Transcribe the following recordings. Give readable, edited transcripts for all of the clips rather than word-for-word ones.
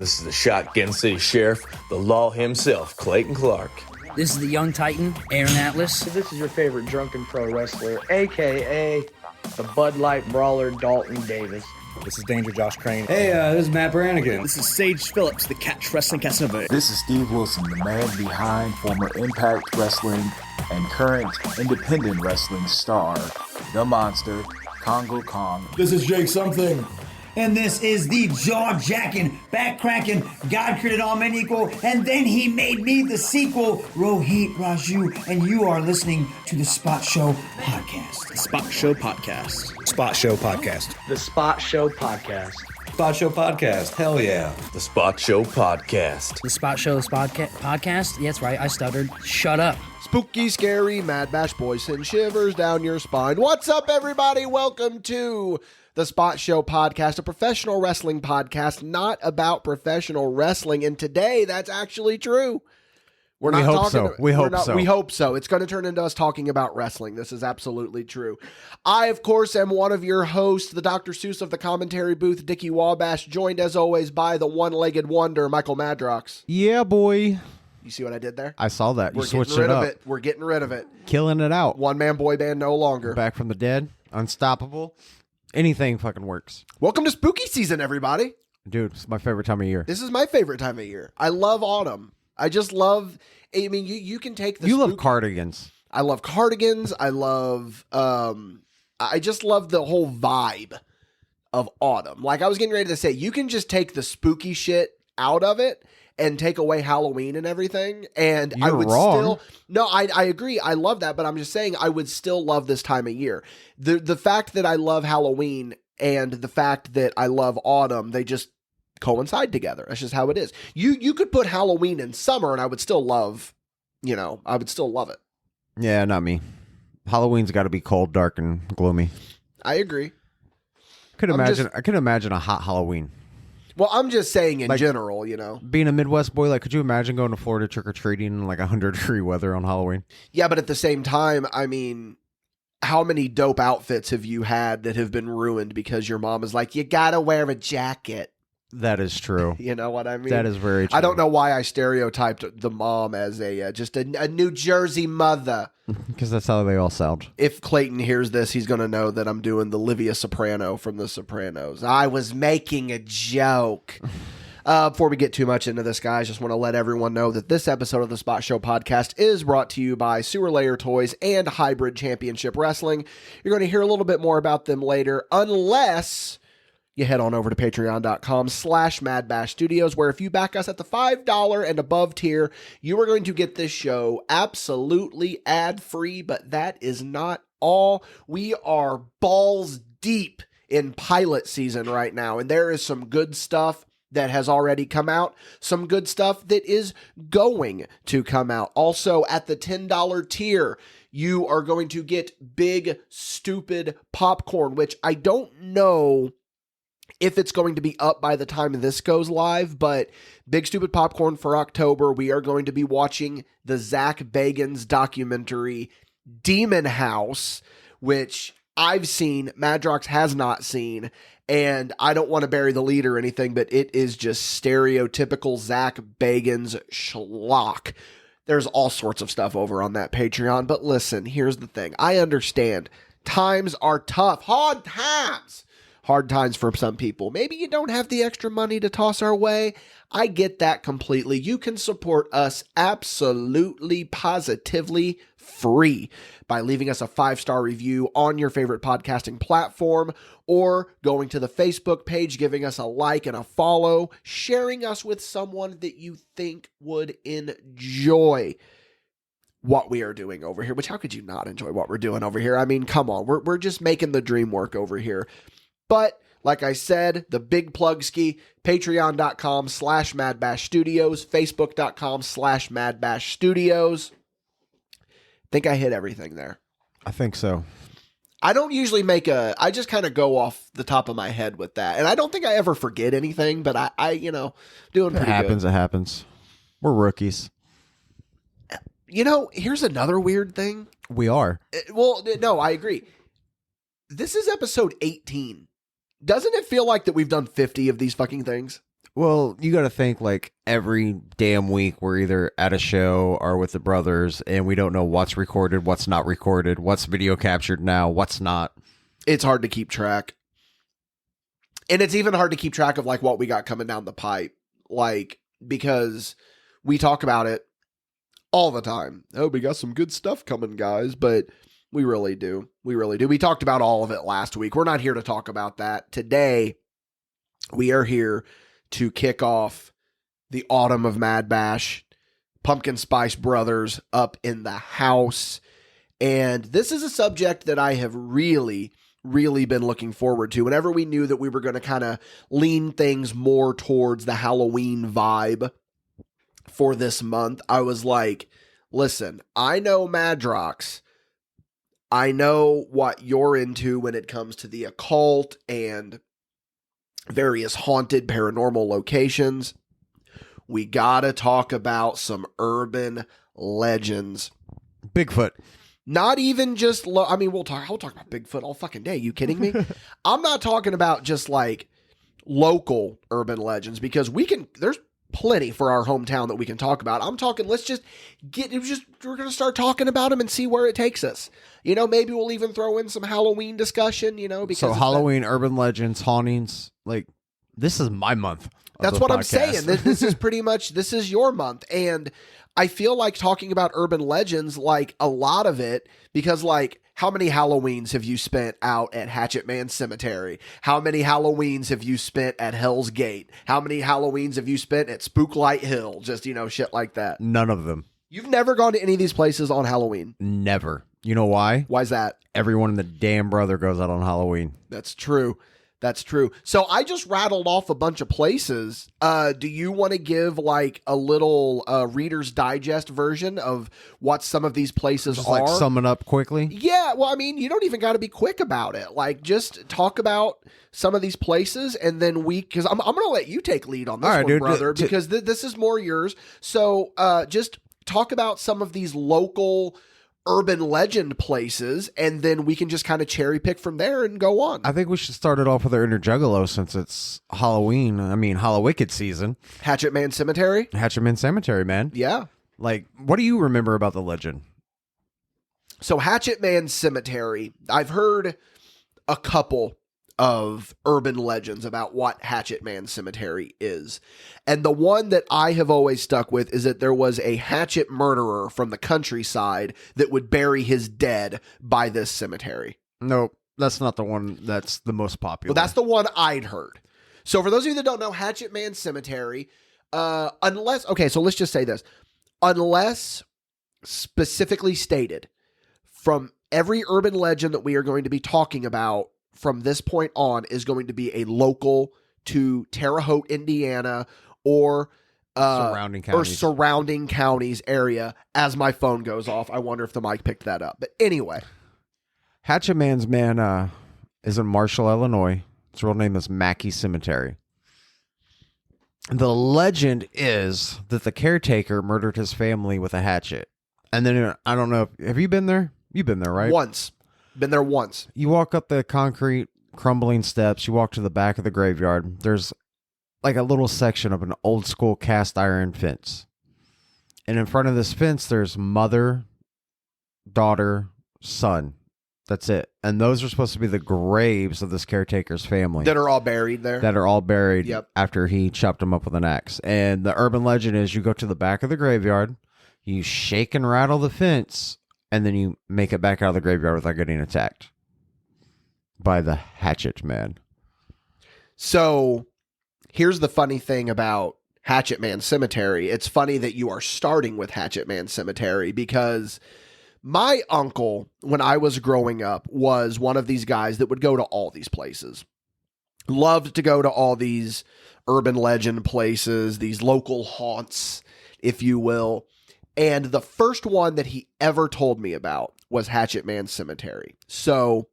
This is the Shotgun City Sheriff, the law himself, Clayton Clark. This is the young Titan, Aaron Atlas. This is your favorite drunken pro wrestler, a.k.a. the Bud Light Brawler, Dalton Davis. This is Danger Josh Crane. Hey, this is Matt Brannigan. This is Sage Phillips, the Catch Wrestling Casanova. This is Steve Wilson, the man behind former Impact Wrestling and current independent wrestling star, The Monster, Congo Kong. This is Jake Something. And this is the jaw-jacking, back-cracking, God created all men equal, and then he made me the sequel, Rohit Raju, and you are listening to the Spot Show Podcast. The Spot Show Podcast. Spot Show Podcast. The Spot Show Podcast. Spot Show Podcast. Hell yeah. The Spot Show Podcast. The Spot Show Podcast? Yeah, that's right, I stuttered. Shut up. Spooky, scary, MadBash boys send shivers down your spine. What's up, everybody? Welcome to the Spot Show Podcast, a professional wrestling podcast, not about professional wrestling. And today, that's actually true. We hope so. It's going to turn into us talking about wrestling. This is absolutely true. I, of course, am one of your hosts, the Dr. Seuss of the commentary booth, Dickie Wabash, joined as always by the one-legged wonder, Michael Madrox. Yeah, boy. You see what I did there? I saw that. You switched it up. We're getting rid of it. Killing it out. One-man boy band no longer. Back from the dead. Unstoppable. Anything fucking works. Welcome to spooky season, everybody. Dude, it's my favorite time of year. This is my favorite time of year. I love autumn. I just love, I mean, you can take the You love cardigans. I love cardigans. I love, I just love the whole vibe of autumn. Like I was getting ready to say, you can just take the spooky shit out of it and take away Halloween and everything. And You're I would wrong. I agree. I love that, but I'm just saying I would still love this time of year. The fact that I love Halloween and the fact that I love autumn, they just coincide together. That's just how it is. You could put Halloween in summer and I would still love, I would still love it. Yeah, not me. Halloween's got to be cold, dark, and gloomy. I agree. I could imagine a hot Halloween. Well, I'm just saying in general, Being a Midwest boy, could you imagine going to Florida trick-or-treating in 100-degree weather on Halloween? Yeah, but at the same time, I mean, how many dope outfits have you had that have been ruined because your mom is like, you gotta wear a jacket? That is true. You know what I mean? That is very true. I don't know why I stereotyped the mom as just a New Jersey mother. Because that's how they all sound. If Clayton hears this, he's going to know that I'm doing the Livia Soprano from The Sopranos. I was making a joke. Before we get too much into this, guys, just want to let everyone know that this episode of the Spot Show Podcast is brought to you by Sewer Layer Toys and Hybrid Championship Wrestling. You're going to hear a little bit more about them later, unless you head on over to patreon.com/MadBash Studios, where if you back us at the $5 and above tier, you are going to get this show absolutely ad-free, but that is not all. We are balls deep in pilot season right now, and there is some good stuff that has already come out, some good stuff that is going to come out. Also, at the $10 tier, you are going to get Big Stupid Popcorn, which I don't know if it's going to be up by the time this goes live, but Big Stupid Popcorn for October, we are going to be watching the Zach Bagans documentary, Demon House, which I've seen, Madrox has not seen, and I don't want to bury the lead or anything, but it is just stereotypical Zach Bagans schlock. There's all sorts of stuff over on that Patreon, but listen, here's the thing. I understand. Times are tough. Hard times. Hard times for some people. Maybe you don't have the extra money to toss our way. I get that completely. You can support us absolutely, positively free by leaving us a 5-star review on your favorite podcasting platform, or going to the Facebook page, giving us a like and a follow, sharing us with someone that you think would enjoy what we are doing over here. Which, how could you not enjoy what we're doing over here? I mean, come on. We're just making the dream work over here. But like I said, the big plug ski, patreon.com/MadBash Studios, facebook.com/MadBash Studios. Think I hit everything there. I think so. I don't usually I just kind of go off the top of my head with that. And I don't think I ever forget anything, but I doing pretty good. It happens. We're rookies. Here's another weird thing. We are. Well, no, I agree. This is episode 18. Doesn't it feel like that we've done 50 of these fucking things? Well, you got to think like every damn week we're either at a show or with the brothers, and we don't know what's recorded, what's not recorded, what's video captured now, what's not. It's hard to keep track. And it's even hard to keep track of like what we got coming down the pipe. Like, because we talk about it all the time. Oh, we got some good stuff coming, guys. But we really do. We really do. We talked about all of it last week. We're not here to talk about that. Today, we are here to kick off the autumn of MadBash. Pumpkin Spice Brothers up in the house. And this is a subject that I have really been looking forward to. Whenever we knew that we were going to kind of lean things more towards the Halloween vibe for this month, I was like, listen, I know Madrox. I know what you're into when it comes to the occult and various haunted paranormal locations. We gotta talk about some urban legends. Bigfoot. Not even just, I mean, I'll talk about Bigfoot all fucking day. You kidding me? I'm not talking about just like local urban legends, because there's plenty for our hometown that we can talk about. I'm talking, we're going to start talking about them and see where it takes us. You know, maybe we'll even throw in some Halloween discussion, you know, because so Halloween, urban legends, hauntings, like this is my month. That's what I'm saying. This is pretty much, this is your month. And I feel like talking about urban legends, like a lot of it, because like, how many Halloweens have you spent out at Hatchet Man Cemetery? How many Halloweens have you spent at Hell's Gate? How many Halloweens have you spent at Spook Light Hill? Just, you know, shit like that. None of them. You've never gone to any of these places on Halloween? Never. You know why? Why's that? Everyone in the damn brother goes out on Halloween. That's true. That's true. So I just rattled off a bunch of places. Do you want to give like a little Reader's Digest version of what some of these places just are? Like sum it up quickly? Yeah. Well, I mean, you don't even got to be quick about it. Like, just talk about some of these places, and then because I'm going to let you take lead on this all right, one, dude, brother, because this is more yours. So just talk about some of these local urban legend places, and then we can just kind of cherry pick from there and go on. I think we should start it off with our inner juggalo since it's Halloween. I mean, Hallowicked season. Hatchet Man Cemetery? Hatchet Man Cemetery, man. Yeah. Like, what do you remember about the legend? So Hatchet Man Cemetery, I've heard a couple of urban legends about what Hatchet Man Cemetery is. And the one that I have always stuck with is that there was a hatchet murderer from the countryside that would bury his dead by this cemetery. Nope, that's not the one that's the most popular. Well, that's the one I'd heard. So for those of you that don't know, Hatchet Man Cemetery, so let's just say this. Unless specifically stated, from every urban legend that we are going to be talking about from this point on is going to be a local to Terre Haute, Indiana, or surrounding counties area. As my phone goes off, I wonder if the mic picked that up. But anyway, Hatchet Man's man is in Marshall, Illinois. His real name is Mackey Cemetery. The legend is that the caretaker murdered his family with a hatchet. And then, I don't know, have you been there? You've been there, right? Once. Been there once. You walk up the concrete crumbling steps. You walk to the back of the graveyard. There's like a little section of an old school cast iron fence. And in front of this fence, there's mother, daughter, son. That's it. And those are supposed to be the graves of this caretaker's family. That are all buried there? That are all buried Yep. after he chopped them up with an axe. And the urban legend is you go to the back of the graveyard, you shake and rattle the fence, and then you make it back out of the graveyard without getting attacked by the Hatchet Man. So here's the funny thing about Hatchet Man Cemetery. It's funny that you are starting with Hatchet Man Cemetery, because my uncle, when I was growing up, was one of these guys that would go to all these places. Loved to go to all these urban legend places, these local haunts, if you will. And the first one that he ever told me about was Hatchet Man Cemetery. So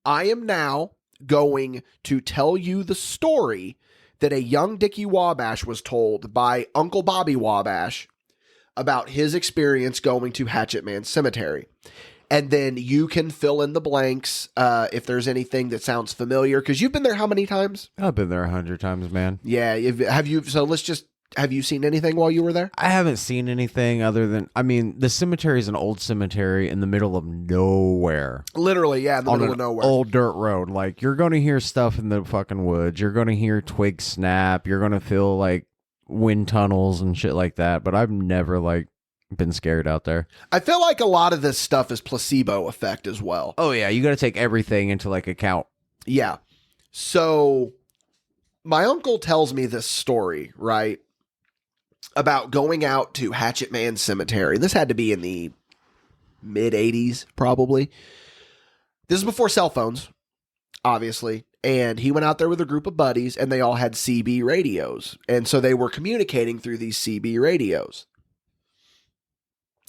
I am now going to tell you the story that a young Dickie Wabash was told by Uncle Bobby Wabash about his experience going to Hatchet Man Cemetery. And then you can fill in the blanks if there's anything that sounds familiar. Because you've been there how many times? I've been there 100 times, man. Yeah. Have you seen anything while you were there? I haven't seen anything other than, I mean, the cemetery is an old cemetery in the middle of nowhere. Literally, yeah, in the middle of nowhere. Old dirt road. Like, you're going to hear stuff in the fucking woods. You're going to hear twigs snap. You're going to feel like wind tunnels and shit like that. But I've never, like, been scared out there. I feel like a lot of this stuff is placebo effect as well. Oh, yeah. You got to take everything into, like, account. Yeah. So, my uncle tells me this story, right? About going out to Hatchet Man Cemetery. This had to be in the mid-'80s, probably. This is before cell phones, obviously. And he went out there with a group of buddies, and they all had CB radios. And so they were communicating through these CB radios.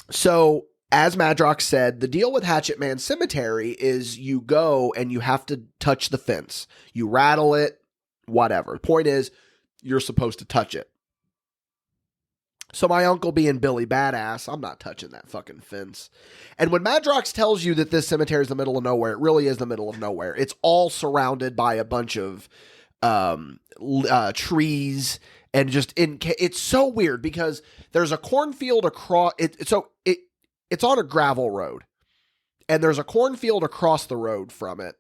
So, as Madrox said, the deal with Hatchet Man Cemetery is you go and you have to touch the fence. You rattle it, whatever. Point is, you're supposed to touch it. So my uncle being Billy Badass, I'm not touching that fucking fence. And when Madrox tells you that this cemetery is the middle of nowhere, it really is the middle of nowhere. It's all surrounded by a bunch of trees and it's so weird because there's a cornfield across it's on a gravel road. And there's a cornfield across the road from it.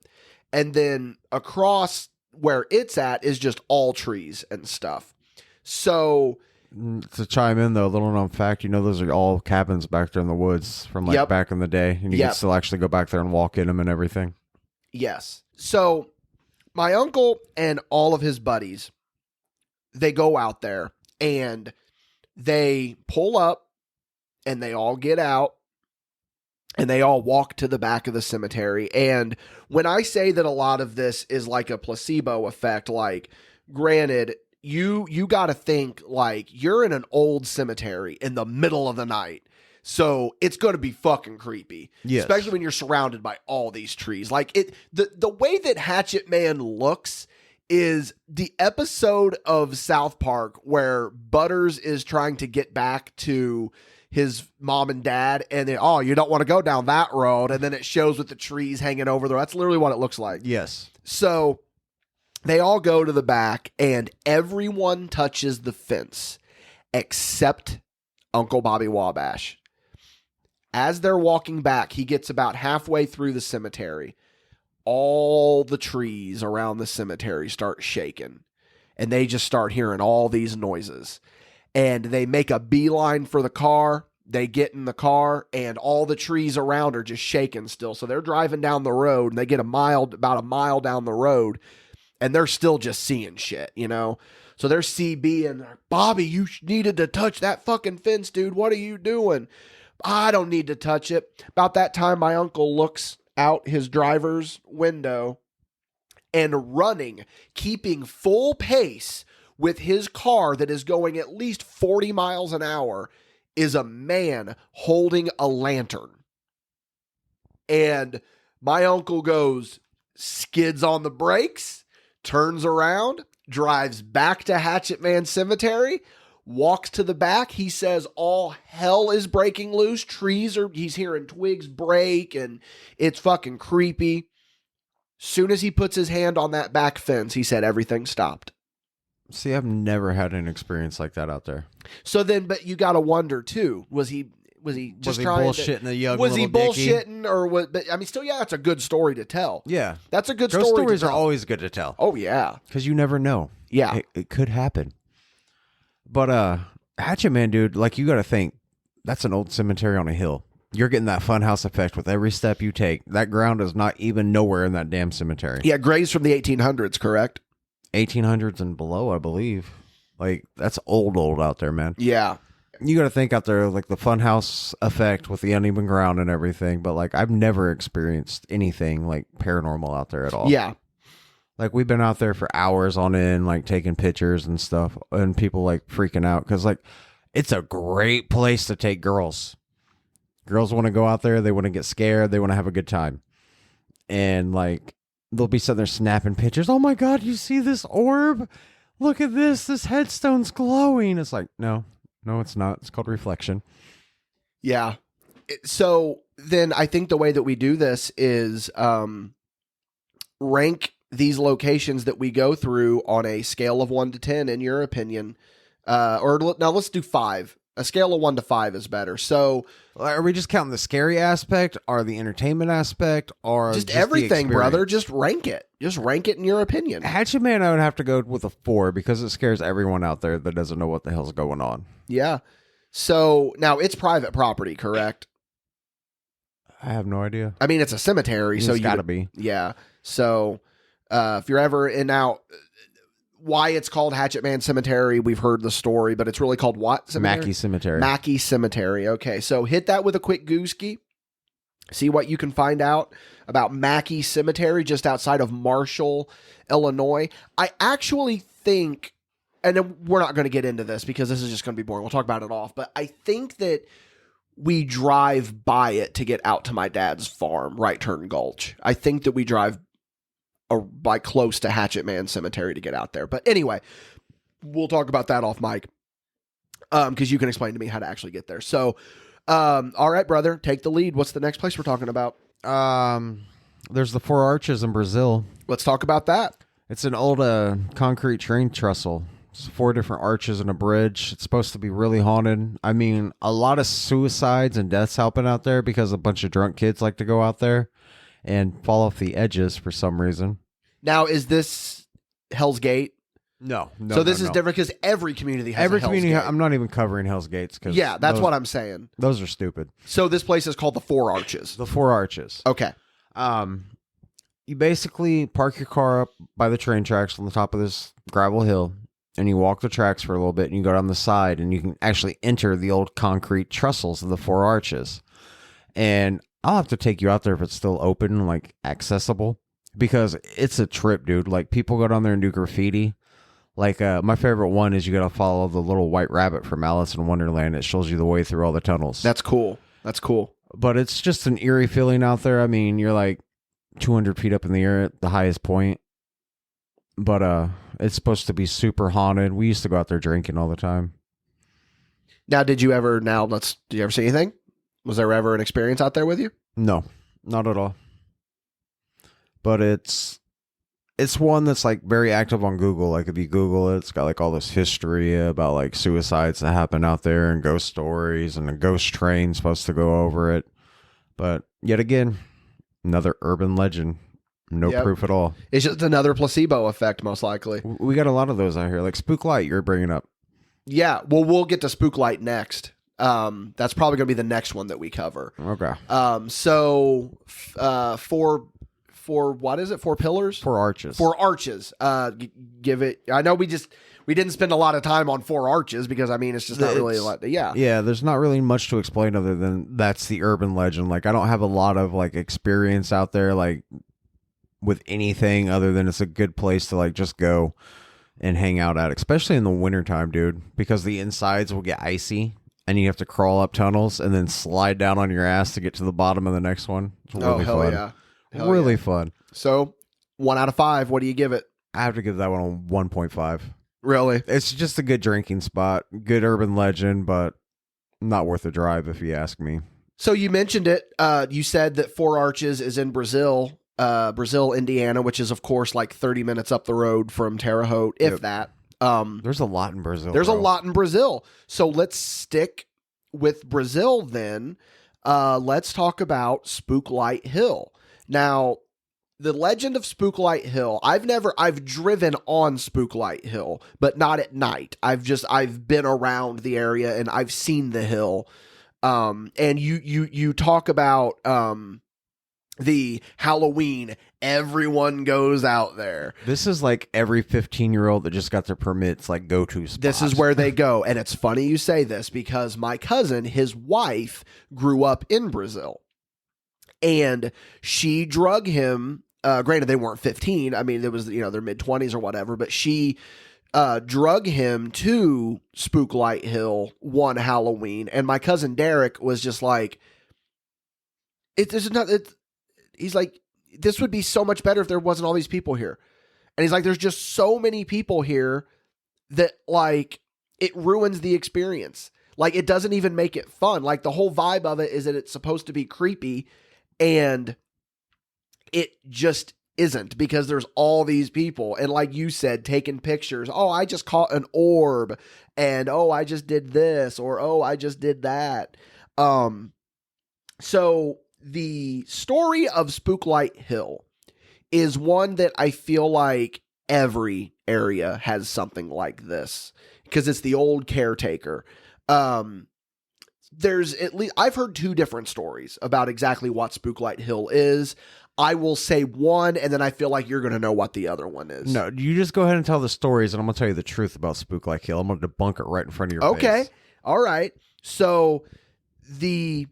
And then across where it's at is just all trees and stuff. So to chime in though, a little known fact, those are all cabins back there in the woods from like back in the day, and you can still actually go back there and walk in them and everything. Yes. So my uncle and all of his buddies, they go out there and they pull up and they all get out and they all walk to the back of the cemetery. And when I say that a lot of this is like a placebo effect, like granted, you got to think like you're in an old cemetery in the middle of the night. So it's going to be fucking creepy. Yes. Especially when you're surrounded by all these trees. Like the way that Hatchet Man looks is the episode of South Park where Butters is trying to get back to his mom and dad and then, you don't want to go down that road. And then it shows with the trees hanging over there. That's literally what it looks like. Yes. So they all go to the back and everyone touches the fence except Uncle Bobby Wabash. As they're walking back, he gets about halfway through the cemetery. All the trees around the cemetery start shaking and they just start hearing all these noises. And they make a beeline for the car. They get in the car and all the trees around are just shaking still. So they're driving down the road and they get about a mile down the road. And they're still just seeing shit, So they're CB and Bobby, you needed to touch that fucking fence, dude. What are you doing? I don't need to touch it. About that time, my uncle looks out his driver's window and running, keeping full pace with his car that is going at least 40 miles an hour, is a man holding a lantern. And my uncle skids on the brakes, turns around, drives back to Hatchet Man Cemetery, walks to the back. He says all hell is breaking loose. He's hearing twigs break and it's fucking creepy. Soon as he puts his hand on that back fence, he said everything stopped. See, I've never had an experience like that out there. So then, but you got to wonder too, was he just trying bullshitting a young was he little bullshitting or was, but I mean, still, yeah, that's a good story to tell. Yeah. That's a good Ghost story. Stories are always good to tell. Oh yeah. Because you never know. Yeah. It could happen. But, Hatchet Man, dude, like you got to think, that's an old cemetery on a hill. You're getting that funhouse effect with every step you take. That ground is not even nowhere in that damn cemetery. Yeah. Graves from the 1800s, correct? 1800s and below, I believe. Like, that's old out there, man. Yeah. You got to think out there, like, the funhouse effect with the uneven ground and everything. But, like, I've never experienced anything, like, paranormal out there at all. Yeah. Like, we've been out there for hours on end, like, taking pictures and stuff. And people, like, freaking out. Because, like, it's a great place to take girls. Girls want to go out there. They want to get scared. They want to have a good time. And, like, they'll be sitting there snapping pictures. Oh, my God, you see this orb? Look at this. This headstone's glowing. It's like, no, it's not. It's called reflection. Yeah. So then I think the way that we do this is rank these locations that we go through on a scale of 1 to 10, in your opinion. Now let's do 5. A scale of 1 to 5 is better. So Are we just counting the scary aspect or the entertainment aspect or just the everything, brother. experience? Just rank it. Just rank it in your opinion. Hatchet Man, I would have to go with a 4 because it scares everyone out there that doesn't know what the hell's going on. Yeah. So now it's private property, correct? I have no idea. I mean, it's a cemetery, so It's you got to be. Yeah. So if you're ever in now, why it's called Hatchet Man Cemetery, we've heard the story, but it's really called what cemetery? Mackey Cemetery. Mackey Cemetery. Okay, so hit that with a quick gooski. See what you can find out about Mackey Cemetery just outside of Marshall, Illinois. I actually think, and then we're not going to get into this because this is just going to be boring. We'll talk about it off, but I think that we drive by it to get out to my dad's farm, Right Turn Gulch. I think that we drive by close to Hatchet Man Cemetery to get out there. But anyway, we'll talk about that off mic because you can explain to me how to actually get there. So, all right, brother, take the lead. What's the next place we're talking about? There's the Four Arches in Brazil. Let's talk about that. It's an old concrete train trestle. It's 4 different arches and a bridge. It's supposed to be really haunted. I mean, a lot of suicides and deaths happen out there because a bunch of drunk kids like to go out there and fall off the edges for some reason. Now, is this Hell's Gate? No. So this is different because every community has a Hell's Gate. I'm not even covering Hell's Gates. Yeah, that's what I'm saying. Those are stupid. So this place is called the Four Arches. The Four Arches. Okay. You basically park your car up by the train tracks on the top of this gravel hill, and you walk the tracks for a little bit, and you go down the side, and you can actually enter the old concrete trestles of the Four Arches. And I'll have to take you out there if it's still open, like accessible, because it's a trip, dude. Like, people go down there and do graffiti. Like, my favorite one is you got to follow the little white rabbit from Alice in Wonderland. It shows you the way through all the tunnels. That's cool. That's cool. But it's just an eerie feeling out there. I mean, you're like 200 feet up in the air at the highest point. But it's supposed to be super haunted. We used to go out there drinking all the time. Now, did you ever see anything? Was there ever an experience out there with you? No, not at all. But it's one that's like very active on Google. Like, if you Google it, it's got like all this history about like suicides that happen out there and ghost stories, and a ghost train supposed to go over it. But yet again, another urban legend. No proof at all. It's just another placebo effect, most likely. We got a lot of those out here. Like Spook Light, you're bringing up. Yeah, well, we'll get to Spook Light next. That's probably going to be the next one that we cover. Okay. For what is it? 4 pillars? 4 arches. 4 arches. Give it. I know we didn't spend a lot of time on 4 arches because I mean it's just not really a lot. Yeah. Yeah. There's not really much to explain other than that's the urban legend. Like, I don't have a lot of like experience out there like with anything other than it's a good place to like just go and hang out at, especially in the wintertime, dude, because the insides will get icy and you have to crawl up tunnels and then slide down on your ass to get to the bottom of the next one. It's really hell fun. Yeah. Really fun. So 1 out of 5, what do you give it? I have to give that one a 1.5. Really? It's just a good drinking spot, good urban legend, but not worth a drive if you ask me. So you mentioned it. You said that 4 Arches is in Brazil, Indiana, which is of course like 30 minutes up the road from Terre Haute, if that. There's a lot in Brazil. There's a lot in Brazil. So let's stick with Brazil then. Let's talk about Spook Light Hill. Now, the legend of Spook Light Hill, I've driven on Spook Light Hill, but not at night. I've been around the area and I've seen the hill. And you talk about the Halloween, everyone goes out there. This is like every 15-year-old that just got their permits, like, go-to spot. This is where they go. And it's funny you say this because my cousin, his wife, grew up in Brazil. And she drug him, granted they weren't 15. I mean, it was, their mid-20s or whatever. But she drug him to Spook Light Hill one Halloween. And my cousin Derek was just like, he's like, this would be so much better if there wasn't all these people here. And he's like, there's just so many people here that, like, it ruins the experience. Like, it doesn't even make it fun. Like, the whole vibe of it is that it's supposed to be creepy, and it just isn't, because there's all these people, and like you said, taking pictures. Oh, I just caught an orb, and oh, I just did this, or oh, I just did that. So the story of Spook Light Hill is one that I feel like every area has something like this, because it's the old caretaker. There's at least, I've heard 2 different stories about exactly what Spook Light Hill is. I will say one, and then I feel like you're going to know what the other one is. No, you just go ahead and tell the stories, and I'm going to tell you the truth about Spook Light Hill. I'm going to debunk it right in front of your face. Okay. All right. So the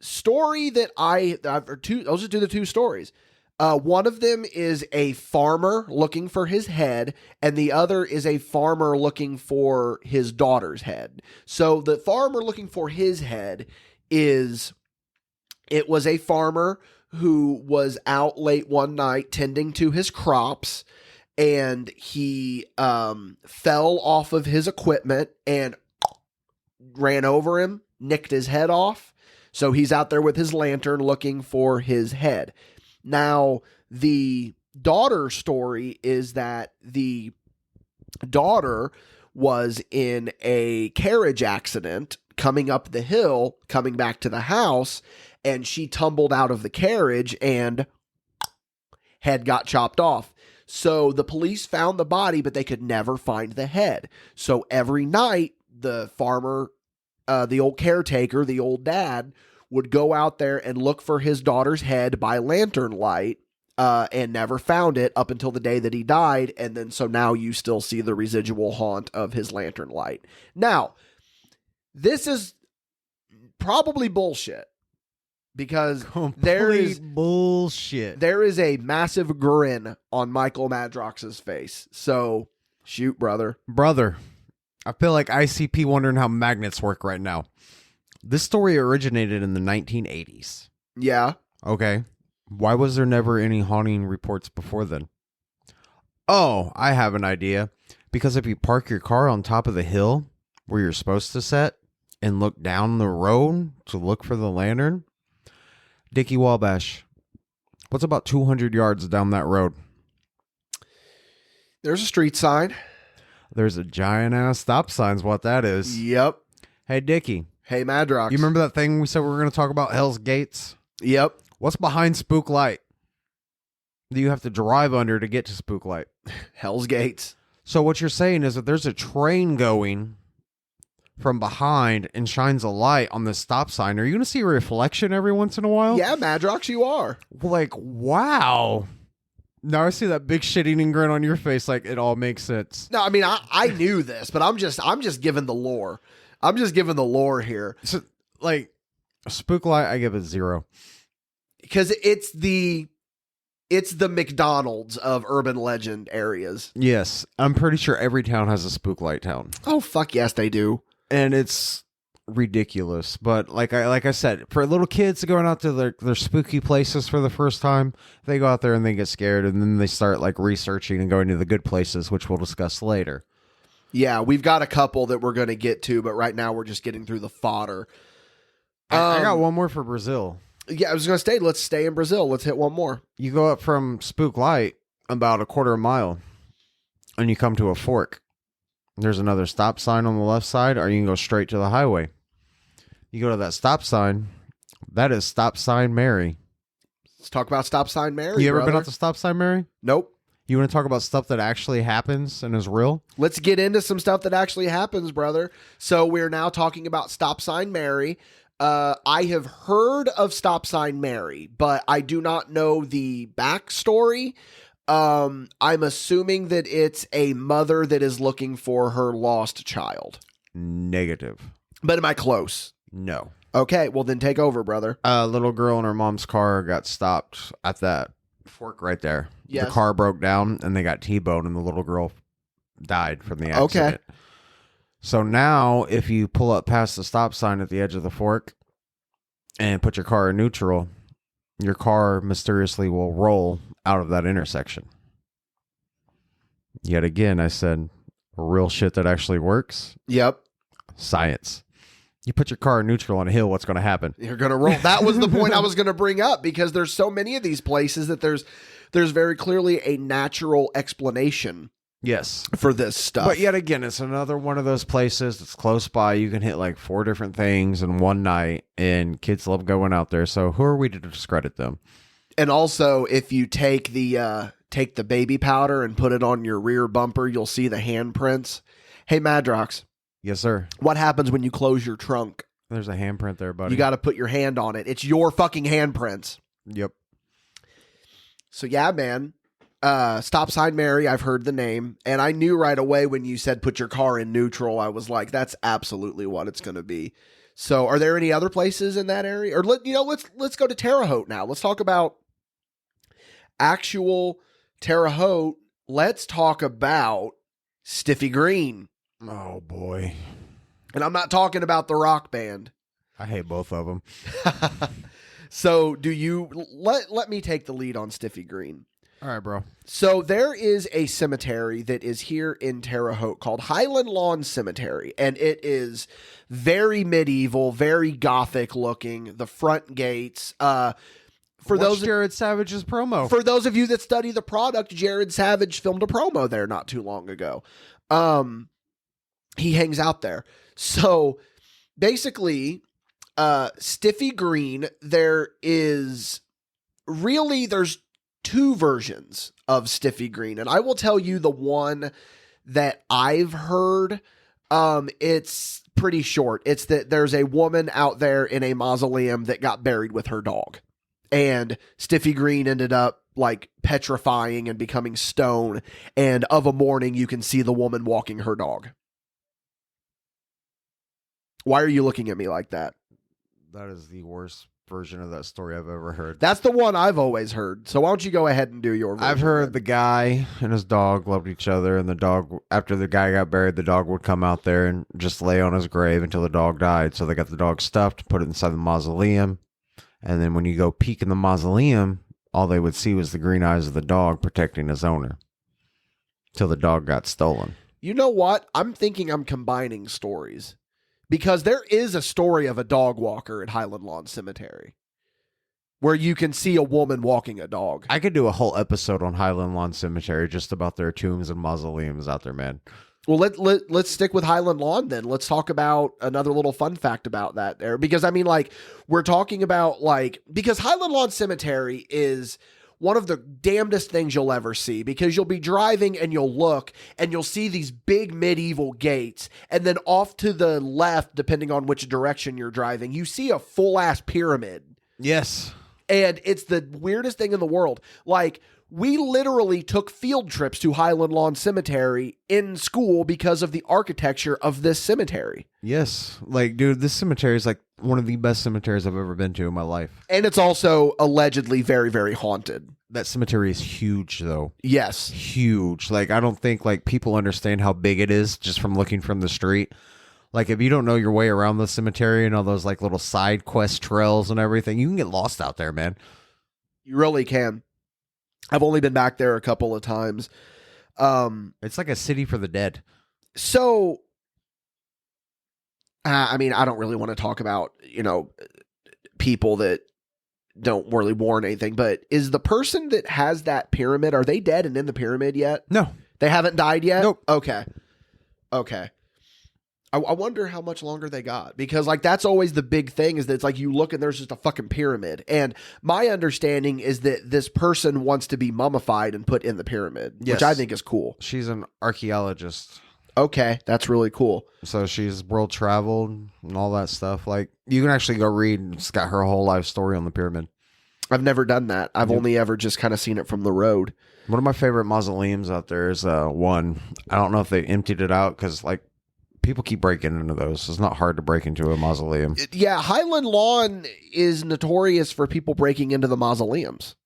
story that I'll just do the 2 stories. One of them is a farmer looking for his head, and the other is a farmer looking for his daughter's head. So the farmer looking for his head it was a farmer who was out late one night tending to his crops, and he fell off of his equipment and ran over him, nicked his head off. So he's out there with his lantern looking for his head. Now, the daughter story is that the daughter was in a carriage accident coming up the hill, coming back to the house, and she tumbled out of the carriage and head got chopped off. So the police found the body, but they could never find the head. So every night, the farmer, the old caretaker, the old dad, would go out there and look for his daughter's head by lantern light, and never found it up until the day that he died. And then, so now you still see the residual haunt of his lantern light. Now, this is probably bullshit, because there is bullshit. There is a massive grin on Michael Madrox's face. So shoot, brother. I feel like ICP wondering how magnets work right now. This story originated in the 1980s. Yeah. Okay. Why was there never any haunting reports before then? Oh, I have an idea. Because if you park your car on top of the hill where you're supposed to set and look down the road to look for the lantern, Dickie Wabash, what's about 200 yards down that road? There's a street sign. There's a giant ass stop sign's what that is. Yep. Hey, Dickie. Hey, Madrox. You remember that thing we said we were going to talk about, Hell's Gates? Yep. What's behind Spook Light? Do you have to drive under to get to Spook Light? Hell's Gates. So what you're saying is that there's a train going from behind and shines a light on the stop sign. Are you going to see a reflection every once in a while? Yeah, Madrox, you are. Like, wow. Now I see that big shit-eating grin on your face. Like, it all makes sense. No, I mean, I knew this, but I'm just giving the lore. I'm just giving the lore here. So, like, Spook Light, I give it 0. Because it's the McDonald's of urban legend areas. Yes, I'm pretty sure every town has a Spook Light town. Oh, fuck yes, they do. And it's ridiculous. But like I said, for little kids going out to their spooky places for the first time, they go out there and they get scared, and then they start like researching and going to the good places, which we'll discuss later. Yeah, we've got a couple that we're going to get to, but right now we're just getting through the fodder. I got one more for Brazil. Yeah, I was going to say, let's stay in Brazil. Let's hit one more. You go up from Spook Light about a quarter mile, and you come to a fork. There's another stop sign on the left side, or you can go straight to the highway. You go to that stop sign. That is Stop Sign Mary. Let's talk about Stop Sign Mary. You ever brother. been out to Stop Sign Mary? Nope. You want to talk about stuff that actually happens and is real? Let's get into some stuff that actually happens, brother. So we're now talking about Stop Sign Mary. I have heard of Stop Sign Mary, but I do not know the backstory. I'm assuming that it's a mother that is looking for her lost child. Negative. But am I close? No. Okay, well then take over, brother. A little girl in her mom's car got stopped at that fork right there. Yes. The car broke down and they got T-boned and the little girl died from the accident. Okay. So now if you pull up past the stop sign at the edge of the fork and put your car in neutral, your car mysteriously will roll out of that intersection. Yet again, I said real shit that actually works. Yep. Science. You put your car in neutral on a hill, what's going to happen? You're going to roll. That was the point I was going to bring up, because there's so many of these places that there's very clearly a natural explanation. Yes. For this stuff. But yet again, it's another one of those places that's close by. You can hit like 4 different things in one night, and kids love going out there. So who are we to discredit them? And also, if you take the baby powder and put it on your rear bumper, you'll see the handprints. Hey, Madrox. Yes, sir. What happens when you close your trunk? There's a handprint there, buddy. You got to put your hand on it. It's your fucking handprints. Yep. So yeah, man. Stop Sign Mary, I've heard the name, and I knew right away when you said put your car in neutral, I was like, that's absolutely what it's going to be. So are there any other places in that area? Or let's go to Terre Haute now. Let's talk about actual Terre Haute. Let's talk about Stiffy Green. Oh boy. And I'm not talking about the rock band. I hate both of them. So do you let me take the lead on Stiffy Green. All right, bro. So there is a cemetery that is here in Terre Haute called Highland Lawn Cemetery, and it is very medieval, very gothic looking. The front gates. What's Jared Savage's promo? For those of you that study the product, Jared Savage filmed a promo there not too long ago. He hangs out there. So basically, Stiffy Green, there's 2 versions of Stiffy Green, and I will tell you the one that I've heard. It's pretty short. It's that there's a woman out there in a mausoleum that got buried with her dog, and Stiffy Green ended up like petrifying and becoming stone, and of a morning you can see the woman walking her dog. Why are you looking at me like that? That is the worst version of that story I've ever heard. That's the one I've always heard. So why don't you go ahead and do your version? I've heard the guy and his dog loved each other, and the dog, after the guy got buried, the dog would come out there and just lay on his grave until the dog died. So they got the dog stuffed, put it inside the mausoleum, and then when you go peek in the mausoleum, all they would see was the green eyes of the dog protecting his owner till the dog got stolen. You know what? I'm thinking I'm combining stories. Because there is a story of a dog walker at Highland Lawn Cemetery where you can see a woman walking a dog. I could do a whole episode on Highland Lawn Cemetery just about their tombs and mausoleums out there, man. Well, let's stick with Highland Lawn then. Let's talk about another little fun fact about that there. Because, I mean, like, we're talking about, like, because Highland Lawn Cemetery is one of the damnedest things you'll ever see, because you'll be driving and you'll look and you'll see these big medieval gates, and then off to the left, depending on which direction you're driving, you see a full-ass pyramid. Yes. And it's the weirdest thing in the world. Like, we literally took field trips to Highland Lawn Cemetery in school because of the architecture of this cemetery. Yes. Like, dude, this cemetery is like one of the best cemeteries I've ever been to in my life. And it's also allegedly very, very haunted. That cemetery is huge, though. Yes. Huge. Like, I don't think, like, people understand how big it is just from looking from the street. Like, if you don't know your way around the cemetery and all those, like, little side quest trails and everything, you can get lost out there, man. You really can. I've only been back there a couple of times. It's like a city for the dead. So, I mean, I don't really want to talk about, people that don't really warn anything, but is the person that has that pyramid, are they dead and in the pyramid yet? No. They haven't died yet? Nope. Okay. I wonder how much longer they got, because like that's always the big thing, is that it's like you look and there's just a fucking pyramid. And my understanding is that this person wants to be mummified and put in the pyramid, yes, which I think is cool. She's an archaeologist. Okay, that's really cool. So she's world traveled and all that stuff. Like, you can actually go read. It's got her whole life story on the pyramid. I've never done that. I've only ever just kind of seen it from the road. One of my favorite mausoleums out there is one. I don't know if they emptied it out, because like people keep breaking into those. It's not hard to break into a mausoleum. Yeah, Highland Lawn is notorious for people breaking into the mausoleums.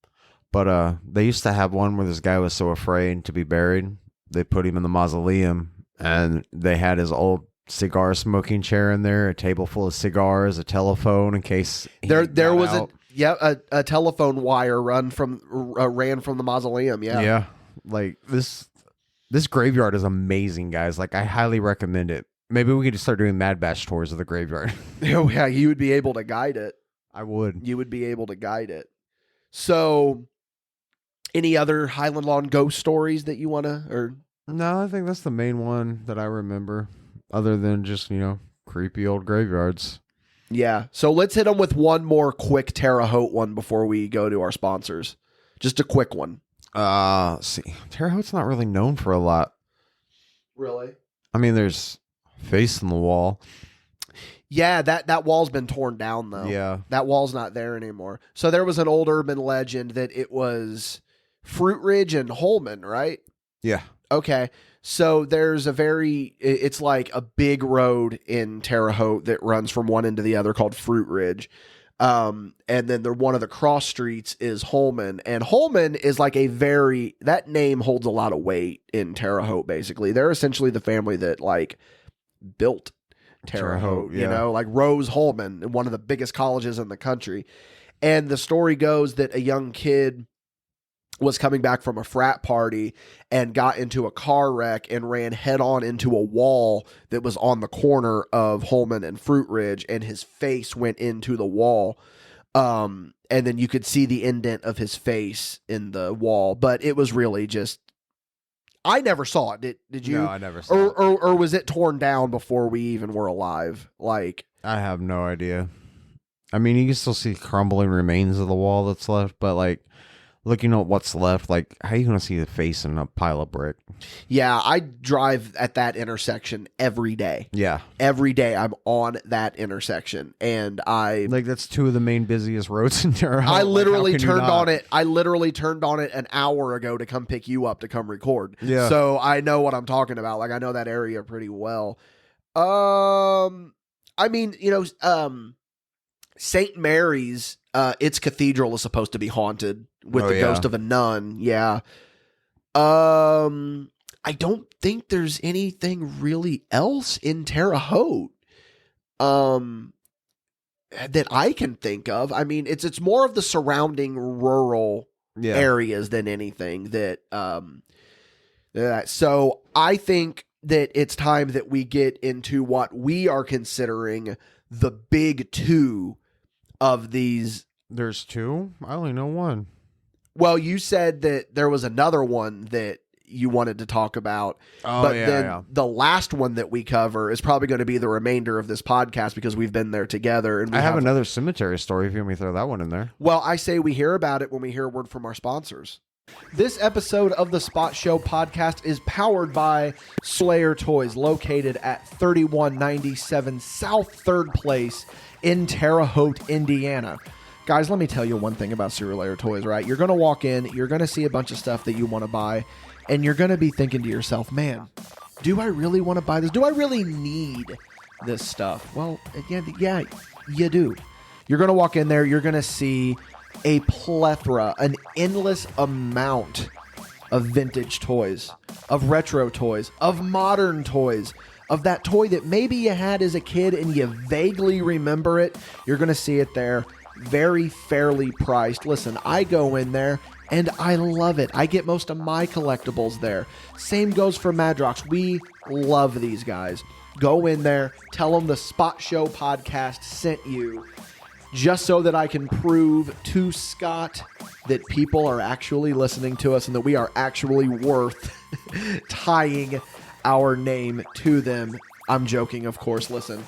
But they used to have one where this guy was so afraid to be buried, they put him in the mausoleum, and they had his old cigar smoking chair in there, a table full of cigars, a telephone in case there was a telephone wire ran from the mausoleum. Yeah. Like this graveyard is amazing, guys. Like, I highly recommend it. Maybe we could just start doing MadBash tours of the graveyard. Oh, yeah, you would be able to guide it. I would. You would be able to guide it. So, any other Highland Lawn ghost stories that you want to, or? No, I think that's the main one that I remember, other than just, creepy old graveyards. Yeah. So let's hit them with one more quick Terre Haute one before we go to our sponsors. Just a quick one. Let's see. Terre Haute's not really known for a lot. Really? I mean, there's Face in the Wall. Yeah, that wall's been torn down, though. Yeah. That wall's not there anymore. So there was an old urban legend that it was Fruit Ridge and Holman, right? Yeah. Okay. So there's it's like a big road in Terre Haute that runs from one end to the other called Fruit Ridge. And then one of the cross streets is Holman. And Holman is like that name holds a lot of weight in Terre Haute, basically. They're essentially the family that like built Terre Haute, yeah. like Rose Holman, one of the biggest colleges in the country. And the story goes that a young kid was coming back from a frat party and got into a car wreck and ran head on into a wall that was on the corner of Holman and Fruit Ridge, and his face went into the wall. And then you could see the indent of his face in the wall, but it was really just, I never saw it. Did you? No, I never saw it. Or was it torn down before we even were alive? Like, I have no idea. I mean, you can still see crumbling remains of the wall that's left, but like, looking at what's left, like, how are you going to see the face in a pile of brick? Yeah, I drive at that intersection every day. Yeah. Every day I'm on that intersection, and that's two of the main busiest roads in Terre Haute. I literally turned on it. I literally turned on it an hour ago to come pick you up to come record. Yeah. So I know what I'm talking about. Like, I know that area pretty well. I mean, St. Mary's, its cathedral is supposed to be haunted with the ghost of a nun. Yeah. I don't think there's anything really else in Terre Haute that I can think of. I mean, it's more of the surrounding rural areas than anything that so I think that it's time that we get into what we are considering the big two of these. There's two? I only know one. Well, you said that there was another one that you wanted to talk about. Oh, but yeah, then yeah. the last one that we cover is probably going to be the remainder of this podcast because we've been there together. And I have another cemetery story if you want me to throw that one in there. Well, I say we hear about it when we hear a word from our sponsors. This episode of the Spot Show podcast is powered by Slayer Toys, located at 3197 South 3rd Place in Terre Haute, Indiana. Guys, let me tell you one thing about Slayer Toys, right? You're going to walk in, you're going to see a bunch of stuff that you want to buy, and you're going to be thinking to yourself, man, do I really want to buy this? Do I really need this stuff? Well, yeah, you do. You're going to walk in there, you're going to see a plethora, an endless amount of vintage toys, of retro toys, of modern toys, of that toy that maybe you had as a kid and you vaguely remember it. You're going to see it there, very fairly priced. Listen, I go in there and I love it. I get most of my collectibles there. Same goes for Madrox. We love these guys. Go in there, tell them the Spot Show podcast sent you, just so that I can prove to Scott that people are actually listening to us and that we are actually worth tying our name to them. I'm joking, of course. Listen,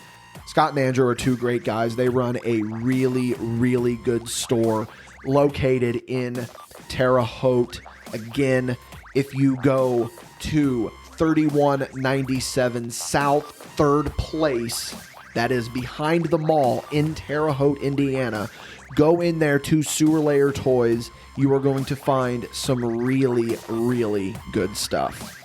Scott and Andrew are two great guys. They run a really, really good store located in Terre Haute. Again, if you go to 3197 South 3rd Place, that is behind the mall in Terre Haute, Indiana. Go in there to Sewer Layer Toys. You are going to find some really, really good stuff.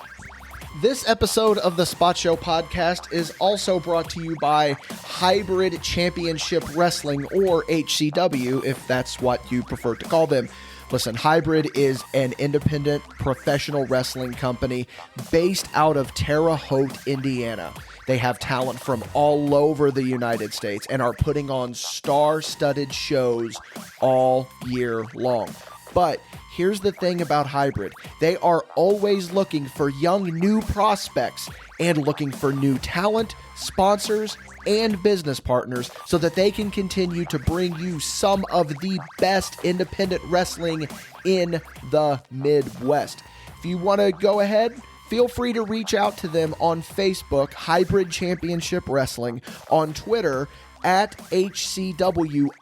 This episode of the Spot Show podcast is also brought to you by Hybrid Championship Wrestling, or HCW, if that's what you prefer to call them. Listen, Hybrid is an independent professional wrestling company based out of Terre Haute, Indiana. They have talent from all over the United States and are putting on star-studded shows all year long. But here's the thing about Hybrid. They are always looking for young new prospects and looking for new talent, sponsors, and business partners so that they can continue to bring you some of the best independent wrestling in the Midwest. If you want to go ahead, feel free to reach out to them on Facebook, Hybrid Championship Wrestling, on Twitter at HCW_live,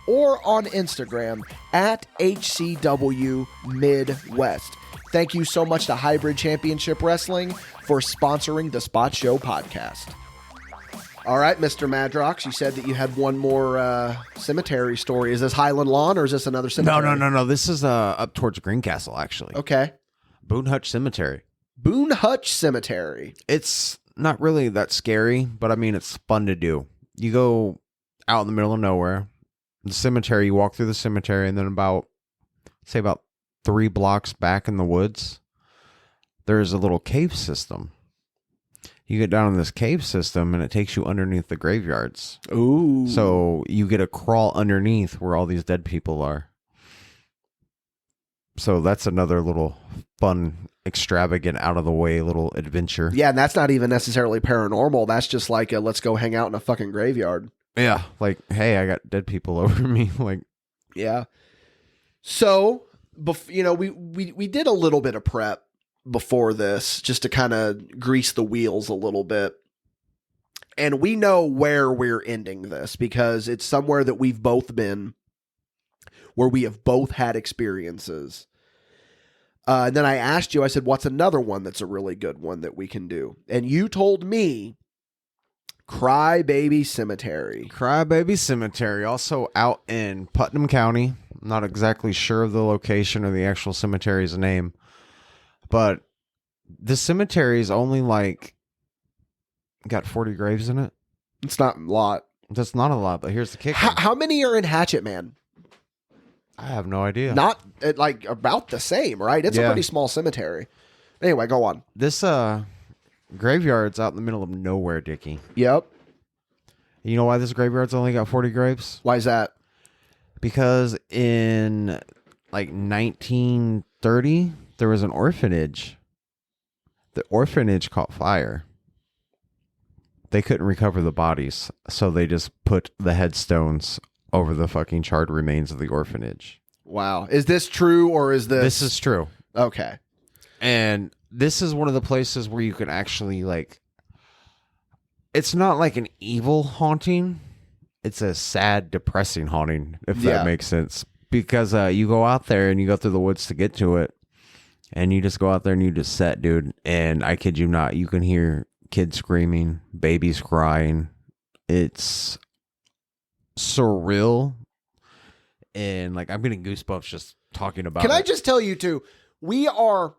or on Instagram at HCW Midwest. Thank you so much to Hybrid Championship Wrestling for sponsoring the Spot Show podcast. All right, Mr. Madrox, you said that you had one more cemetery story. Is this Highland Lawn or is this another cemetery? No. This is up towards Greencastle, actually. Okay. Boone Hutch Cemetery. Boone Hutch Cemetery. It's not really that scary, but I mean, it's fun to do. You go out in the middle of nowhere, the cemetery, you walk through the cemetery, and then about 3 blocks back in the woods, there's a little cave system. You get down in this cave system, and it takes you underneath the graveyards. Ooh. So you get to crawl underneath where all these dead people are. So that's another little fun, extravagant, out-of-the-way little adventure. Yeah, and that's not even necessarily paranormal. That's just like a, let's go hang out in a fucking graveyard. Yeah, like, hey, I got dead people over me. Like, yeah. So, we did a little bit of prep before this just to kind of grease the wheels a little bit. And we know where we're ending this because it's somewhere that we've both been, where we have both had experiences. And then I asked you, I said, what's another one that's a really good one that we can do? And you told me Crybaby Cemetery. Crybaby Cemetery, also out in Putnam County. I'm not exactly sure of the location or the actual cemetery's name. But the cemetery is only got 40 graves in it. It's not a lot. That's not a lot, but here's the kicker. How many are in Hatchet, man? I have no idea. Not about the same, right? It's a pretty small cemetery. Anyway, go on. This graveyard's out in the middle of nowhere, Dickie. Yep. You know why this graveyard's only got 40 graves? Why is that? Because in 1930, there was an orphanage. The orphanage caught fire. They couldn't recover the bodies, so they just put the headstones over the fucking charred remains of the orphanage. Wow. Is this true or is this... This is true. Okay. And this is one of the places where you can actually, it's not like an evil haunting. It's a sad, depressing haunting, if that makes sense. Because you go out there and you go through the woods to get to it. And you just go out there and you just set, dude. And I kid you not, you can hear kids screaming, babies crying. It's surreal. And I'm getting goosebumps just talking about it. Can I just tell you too, we are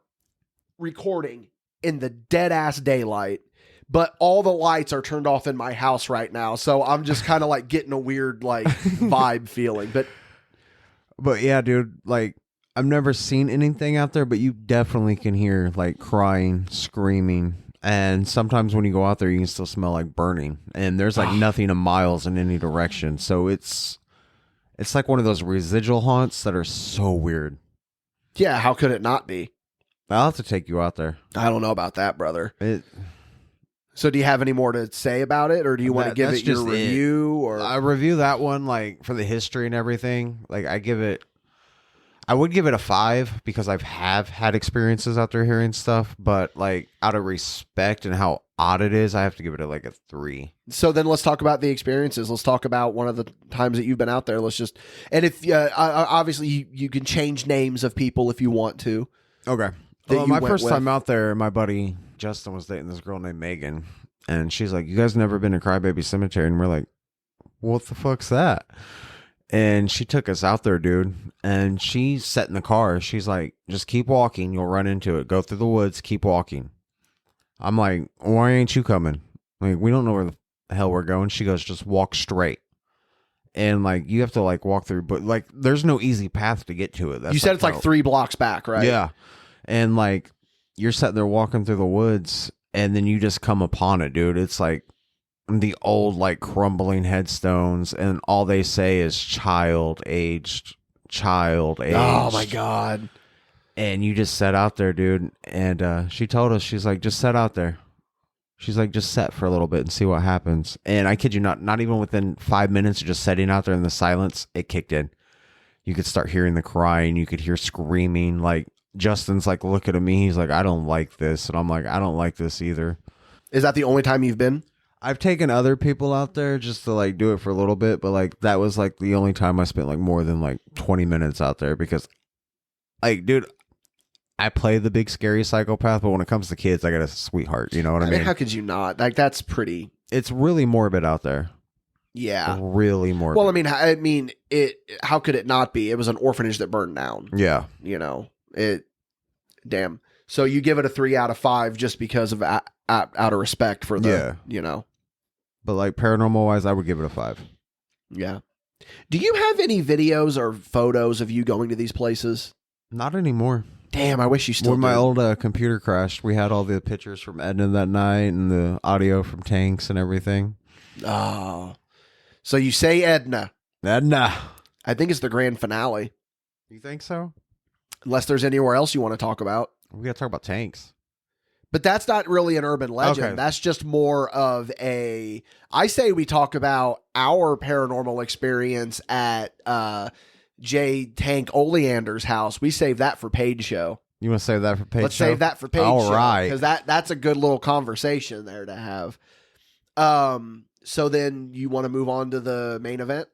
recording in the dead ass daylight, but all the lights are turned off in my house right now. So I'm just kind of getting a weird vibe feeling. But yeah, dude, I've never seen anything out there, but you definitely can hear crying, screaming. And sometimes when you go out there, you can still smell burning. And there's nothing a miles in any direction. So it's one of those residual haunts that are so weird. Yeah, how could it not be? I'll have to take you out there. I don't know about that, brother. So do you have any more to say about it, or do you want to give it your review? Or I review that one for the history and everything. I would give it a 5 because I have had experiences out there hearing stuff, but out of respect and how odd it is, I have to give it a 3. So then let's talk about the experiences. Let's talk about one of the times that you've been out there. And if obviously you can change names of people if you want to. Okay. Well, my first time out there, my buddy Justin was dating this girl named Megan, and she's like, "You guys never been to Crybaby Cemetery?" And we're like, "What the fuck's that?" And she took us out there, dude. And she sat in the car. She's like, "Just keep walking. You'll run into it. Go through the woods. Keep walking." I'm like, "Why ain't you coming? We don't know where the hell we're going." She goes, "Just walk straight." And you have to walk through, but there's no easy path to get to it. You said it's 3 blocks back, right? Yeah. And you're sitting there walking through the woods, and then you just come upon it, dude. It's the old crumbling headstones, and all they say is child aged child age. Oh my God. And you just sat out there, dude. And she told us, she's like, just sat out there. She's like, just set for a little bit and see what happens. And I kid you not even within 5 minutes of just sitting out there in the silence, it kicked in. You could start hearing the crying. You could hear screaming. Like, Justin's like looking at me. He's like, I don't like this. And I'm like, I don't like this either. Is that the only time you've been? I've taken other people out there just to like do it for a little bit. But like, that was like the only time I spent like more than like 20 minutes out there because like, dude, I play the big scary psychopath, but when it comes to kids, I got a sweetheart. You know what I mean? How could you not? Like, that's pretty. It's really morbid out there. Yeah. Really morbid. Well, I mean, how could it not be? It was an orphanage that burned down. Yeah. You know, damn. So you give it a 3 out of 5 just because of out of respect for the, you know. But like paranormal wise, I would give it a 5. Yeah. Do you have any videos or photos of you going to these places? Not anymore. Damn, I wish you still When did. my old computer crashed, we had all the pictures from Edna that night and the audio from Tanks and everything. Oh. So you say Edna. Edna. I think it's the grand finale. You think so? Unless there's anywhere else you want to talk about. We got to talk about Tanks. But that's not really an urban legend. Okay. That's just more of I say we talk about our paranormal experience at J. Tank Oleander's house. We save that for Paige Show. You want to save that for Paige Let's show? save that for Paige All Show. right. Because that's a good little conversation there to have. So then you want to move on to the main event?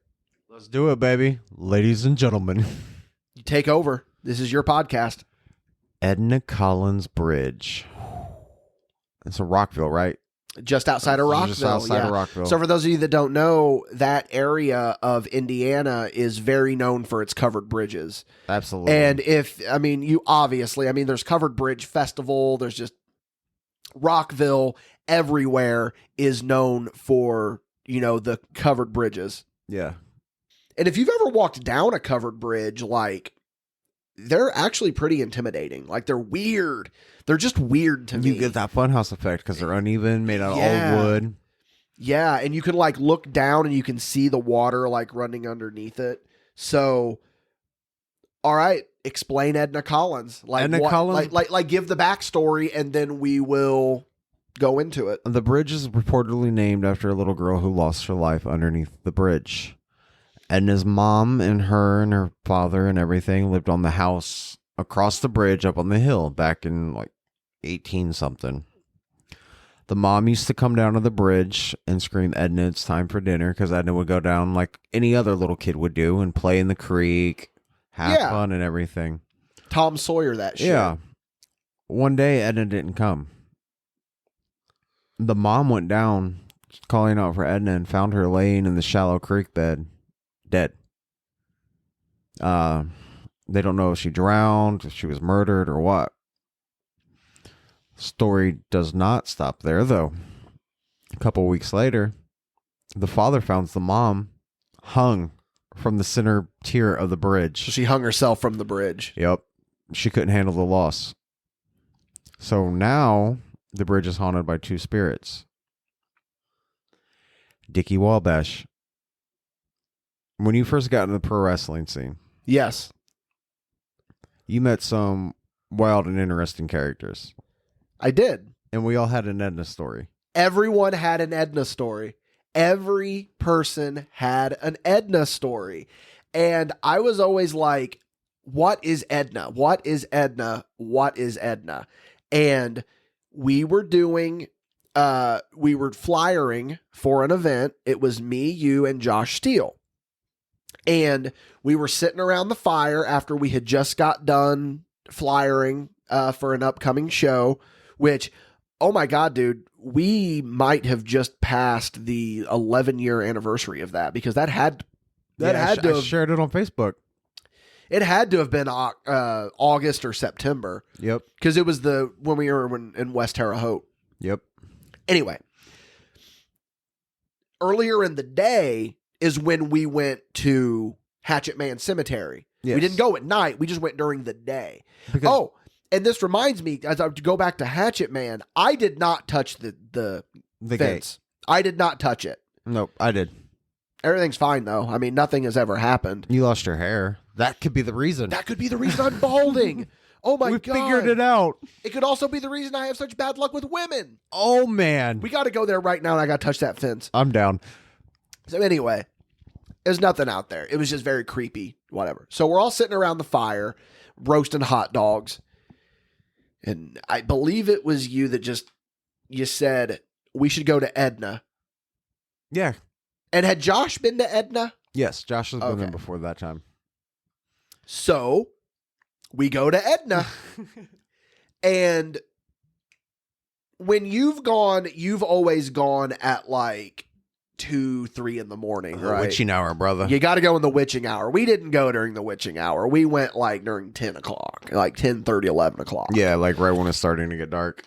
Let's do it, baby. Ladies and gentlemen. You take over. This is your podcast. Edna Collins Bridge. It's in Rockville, right? Just outside of Rockville. Just outside of Rockville. So for those of you that don't know, that area of Indiana is very known for its covered bridges. Absolutely. And there's Covered Bridge Festival. There's just Rockville everywhere is known for, the covered bridges. Yeah. And if you've ever walked down a covered bridge, like, they're actually pretty intimidating. Like, they're weird. They're just weird to me. You get that funhouse effect because they're uneven, made out of old wood. Yeah, and you can like look down and you can see the water like running underneath it. So, all right, explain Edna Collins. Like Edna Collins, like give the backstory, and then we will go into it. The bridge is reportedly named after a little girl who lost her life underneath the bridge. Edna's mom and her father and everything lived on the house across the bridge up on the hill back in like 18 something. The mom used to come down to the bridge and scream, Edna, it's time for dinner, because Edna would go down like any other little kid would do and play in the creek, have fun and everything. Tom Sawyer that shit. Yeah. One day Edna didn't come. The mom went down calling out for Edna and found her laying in the shallow creek bed, dead. They don't know if she drowned, if she was murdered, or what. Story does not stop there, though. A couple weeks later, the father found the mom hung from the center tier of the bridge. So she hung herself from the bridge. Yep. She couldn't handle the loss. So now the bridge is haunted by 2 spirits. Dickie Wabash. When you first got into the pro wrestling scene. Yes. You met some wild and interesting characters. I did. And we all had an Edna story. Everyone had an Edna story. Every person had an Edna story. And I was always like, what is Edna? What is Edna? What is Edna? And we were flyering for an event. It was me, you, and Josh Steele. And we were sitting around the fire after we had just got done flyering for an upcoming show, which, oh my God, dude, we might have just passed the 11-year anniversary of that, because that had to have shared it on Facebook. It had to have been August or September. Yep. Because it was when we were in West Terre Haute. Yep. Anyway, earlier in the day is when we went to Hatchet Man Cemetery. Yes. We didn't go at night. We just went during the day. And this reminds me, as I go back to Hatchet Man, I did not touch the fence. Gate. I did not touch it. Nope, I did. Everything's fine, though. I mean, nothing has ever happened. You lost your hair. That could be the reason. That could be the reason I'm balding. Oh my we God. figured it out. It could also be the reason I have such bad luck with women. Oh, man. We got to go there right now, and I got to touch that fence. I'm down. So anyway, there's nothing out there. It was just very creepy, whatever. So we're all sitting around the fire, roasting hot dogs. And I believe it was you that you said, we should go to Edna. Yeah. And had Josh been to Edna? Yes, Josh has been Okay. there before that time. So we go to Edna. And when you've gone, you've always gone at like 2, 3 in the morning, right? Witching hour, brother. You got to go in the witching hour. We didn't go during the witching hour. We went like during 10 o'clock, like 10:30, 11 o'clock. Yeah, like right when it's starting to get dark.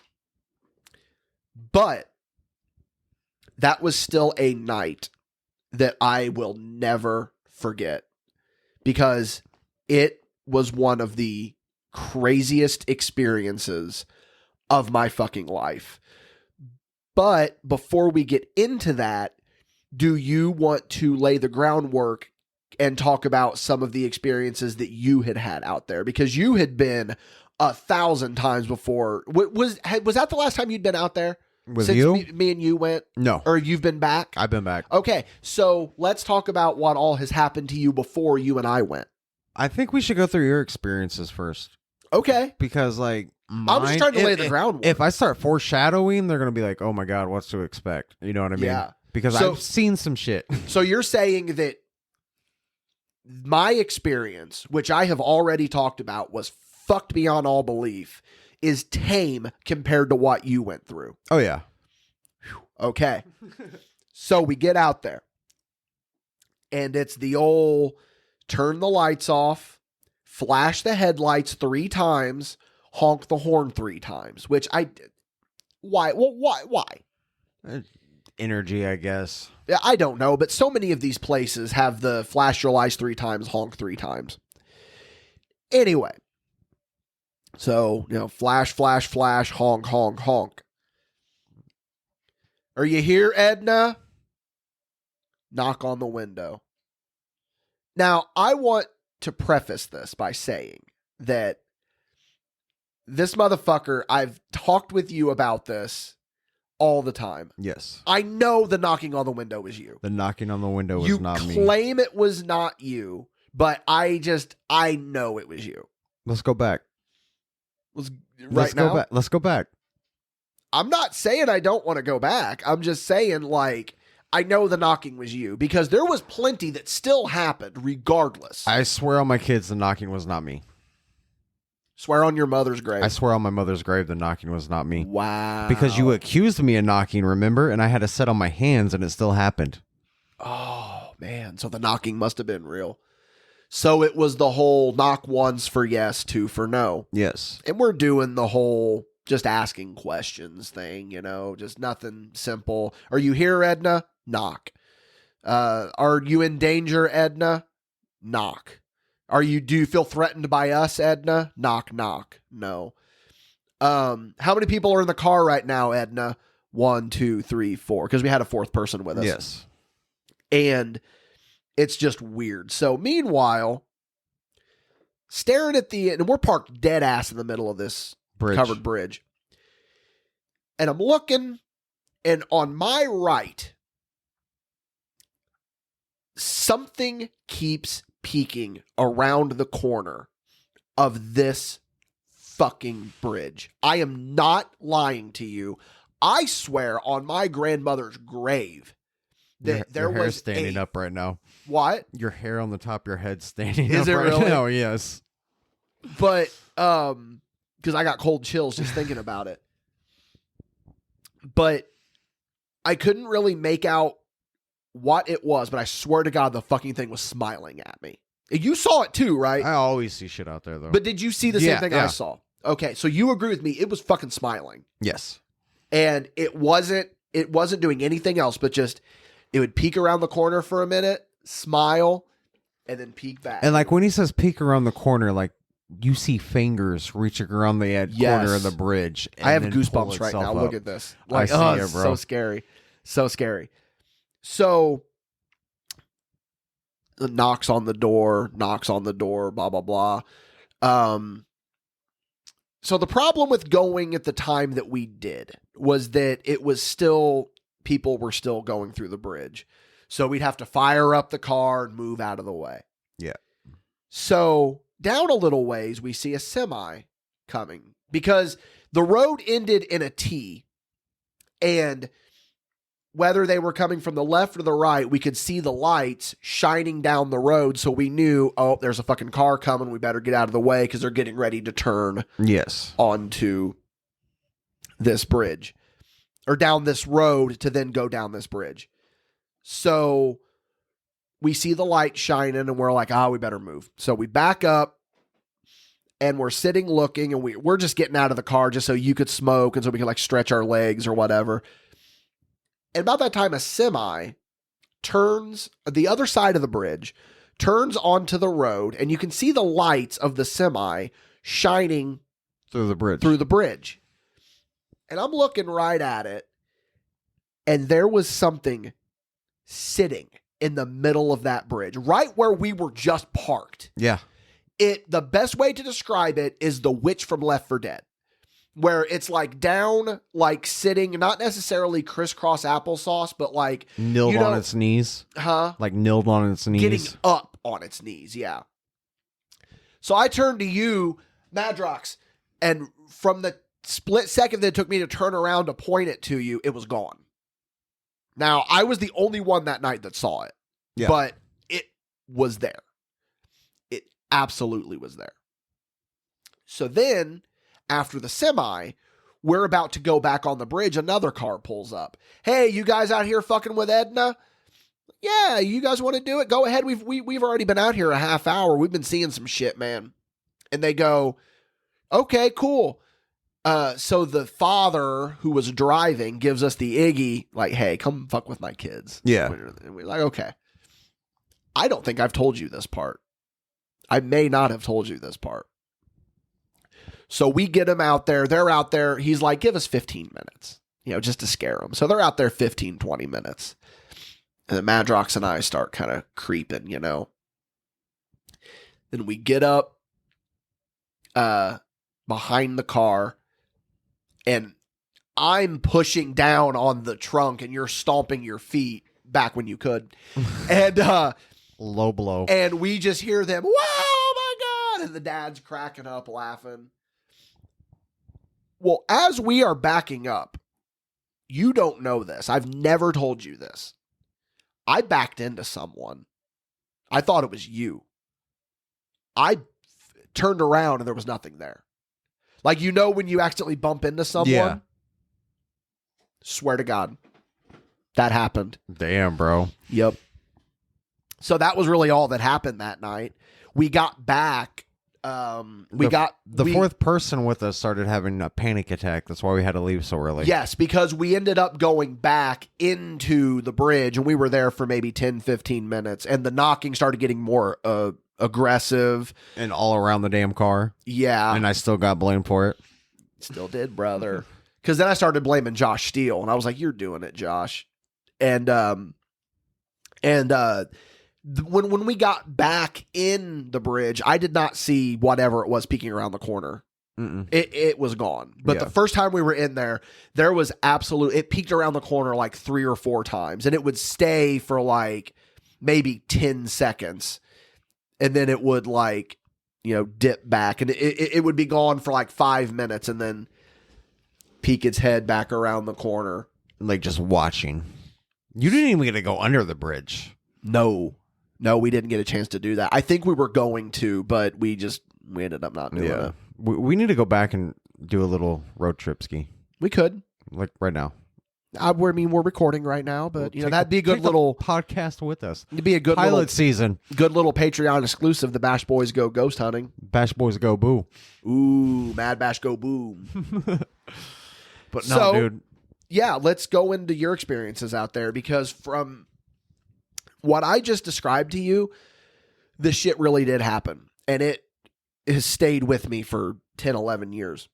But that was still a night that I will never forget because it was one of the craziest experiences of my fucking life. But before we get into that, do you want to lay the groundwork and talk about some of the experiences that you had out there? Because you had been 1,000 times before. Was that the last time you'd been out there? With Since you? Me and you went? No. Or you've been back? I've been back. Okay, so let's talk about what all has happened to you before you and I went. I think we should go through your experiences first. Okay. Because, like, I'm just trying to lay the groundwork. If I start foreshadowing, they're going to be like, oh my God, what's to expect? You know what I mean? Yeah. Because I've seen some shit. So you're saying that my experience, which I have already talked about, was fucked beyond all belief, is tame compared to what you went through. Oh, yeah. Okay. So we get out there. And it's the old turn the lights off, flash the headlights 3 times, honk the horn 3 times, which I did. Why? Well, why? Energy, I guess. I don't know, but so many of these places have the flash your lights 3 times, honk 3 times. Anyway. So, flash, flash, flash, honk, honk, honk. Are you here, Edna? Knock on the window. Now, I want to preface this by saying that this motherfucker, I've talked with you about this all the time. Yes. I know the knocking on the window is you. The knocking on the window was not me. You claim it was not you, but I know it was you. Let's go back. Let's go back. I'm not saying I don't want to go back. I'm just saying, like, I know the knocking was you because there was plenty that still happened regardless. I swear on my kids, the knocking was not me. Swear on your mother's grave. I swear on my mother's grave, the knocking was not me. Wow. Because you accused me of knocking, remember? And I had to sit on my hands and it still happened. Oh, man. So the knocking must have been real. So it was the whole knock once for yes, 2 for no. Yes. And we're doing the whole just asking questions thing, just nothing simple. Are you here, Edna? Knock. Are you in danger, Edna? Knock. Do you feel threatened by us, Edna? Knock, knock. No. How many people are in the car right now, Edna? 1, 2, 3, 4. Because we had a 4th person with us. Yes. And it's just weird. So meanwhile, staring at and we're parked dead ass in the middle of this covered bridge. And I'm looking, and on my right, something keeps peeking around the corner of this fucking bridge. I am not lying to you. I swear on my grandmother's grave that there your hair's was standing up right now. What? Your hair on the top of your head standing Is up it right really? now. Yes. But because I got cold chills just thinking about it. But I couldn't really make out what it was, but I swear to God, the fucking thing was smiling at me. You saw it too, right? I always see shit out there, though. But did you see the same thing I saw? Okay, so you agree with me. It was fucking smiling. Yes. And it wasn't doing anything else, but just, it would peek around the corner for a minute, smile, and then peek back. And like when he says peek around the corner, like you see fingers reaching around the corner of the bridge. I have goosebumps right now. Look at this. Like, I see it, bro. So scary. So scary. So knocks on the door, blah, blah, blah. So the problem with going at the time that we did was that it was still, people were still going through the bridge. So we'd have to fire up the car and move out of the way. Yeah. So down a little ways, we see a semi coming because the road ended in a T, and whether they were coming from the left or the right, we could see the lights shining down the road. So we knew, oh, there's a fucking car coming. We better get out of the way because they're getting ready to turn onto this bridge or down this road to then go down this bridge. So we see the light shining and we're like, we better move. So we back up and we're sitting looking and we're just getting out of the car just so you could smoke and so we could like stretch our legs or whatever. And about that time, a semi turns the other side of the bridge, turns onto the road, and you can see the lights of the semi shining through the bridge. And I'm looking right at it, and there was something sitting in the middle of that bridge, right where we were just parked. Yeah. The best way to describe it is the witch from Left 4 Dead, where it's like down, like sitting, not necessarily crisscross applesauce, but like knilled on its knees. Huh? Like knilled on its knees. Getting up on its knees, yeah. So I turned to you, Madrox, and from the split second that it took me to turn around to point it to you, it was gone. Now, I was the only one that night that saw it, but it was there. It absolutely was there. So then, after the semi, we're about to go back on the bridge. Another car pulls up. Hey, you guys out here fucking with Edna? Yeah, you guys want to do it? Go ahead. We've already been out here a half hour. We've been seeing some shit, man. And they go, okay, cool. So the father who was driving gives us the Iggy, like, hey, come fuck with my kids. Yeah. And we're like, okay. I don't think I've told you this part. I may not have told you this part. So we get them out there. They're out there. He's like, give us 15 minutes, just to scare them. So they're out there 15, 20 minutes. And then Madrox and I start kind of creeping, Then we get up behind the car, and I'm pushing down on the trunk, and you're stomping your feet back when you could. And low blow. And we just hear them, whoa, oh my God. And the dad's cracking up laughing. Well, as we are backing up, you don't know this. I've never told you this. I backed into someone. I thought it was you. I turned around and there was nothing there. Like, when you accidentally bump into someone? Yeah. Swear to God. That happened. Damn, bro. Yep. So that was really all that happened that night. We got back. The fourth person with us started having a panic attack. That's why we had to leave so early. Yes, because we ended up going back into the bridge, and we were there for maybe 10, 15 minutes, and the knocking started getting more aggressive. And all around the damn car. Yeah. And I still got blamed for it. Still did, brother. Because then I started blaming Josh Steele, and I was like, you're doing it, Josh. And when we got back in the bridge, I did not see whatever it was peeking around the corner. It was gone. But the first time we were in there was it peeked around the corner like 3 or 4 times, and it would stay for like maybe 10 seconds. And then it would dip back, and it would be gone for like 5 minutes and then peek its head back around the corner. Like just watching. You didn't even get to go under the bridge. No, we didn't get a chance to do that. I think we were going to, but we ended up not doing it. We need to go back and do a little road trip ski. We could. Like right now. We're recording right now, but that'd be a good little podcast with us. It'd be a good pilot little season. Good little Patreon exclusive. The Bash Boys go ghost hunting. Bash Boys go boo. Ooh, MadBash go boom. But no, dude. Yeah, let's go into your experiences out there, because from what I just described to you, this shit really did happen, and it has stayed with me for 10, 11 years.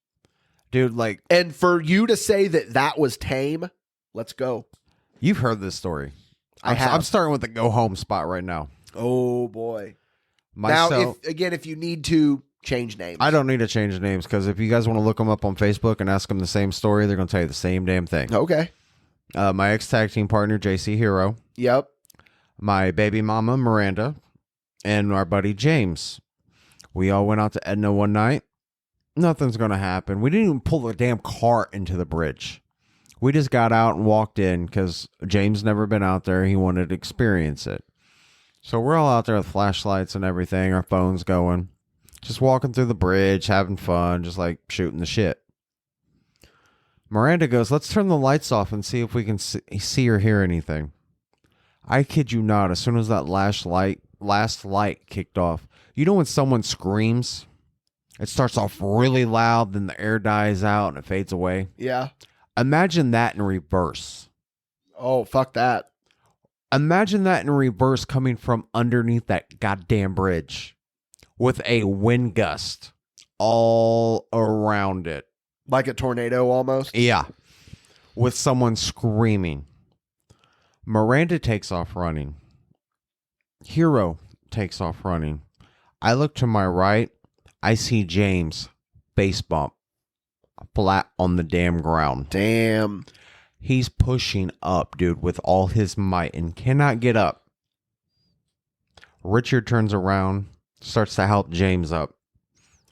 Dude, like... And for you to say that was tame, let's go. You've heard this story. I have. I'm starting with the go home spot right now. Oh boy. Myself, Now, if you need to change names, I don't need to change names because if you guys want to look them up on Facebook and ask them the same story, they're going to tell you the same damn thing. Okay. My ex-tag team partner, JC Hero. Yep. My baby mama, Miranda. And our buddy, James. We all went out to Edna one night. Nothing's going to happen. We didn't even pull the damn cart into the bridge. We just got out and walked in because James never been out there. He wanted to experience it. So we're all out there with flashlights and everything, our phones going, just walking through the bridge, having fun, just like shooting the shit. Miranda goes, let's turn the lights off and see if we can see or hear anything. I kid you not, as soon as that last light kicked off, you know when someone screams? It starts off really loud, then the air dies out and it fades away. Yeah. Imagine that in reverse. Oh, fuck that. Imagine that in reverse coming from underneath that goddamn bridge with a wind gust all around it. Like a tornado almost? Yeah. With someone screaming. Miranda takes off running. Hero takes off running. I look to my right. I see James face bump flat on the damn ground. Damn. He's pushing up, dude, with all his might and cannot get up. Richard turns around, starts to help James up.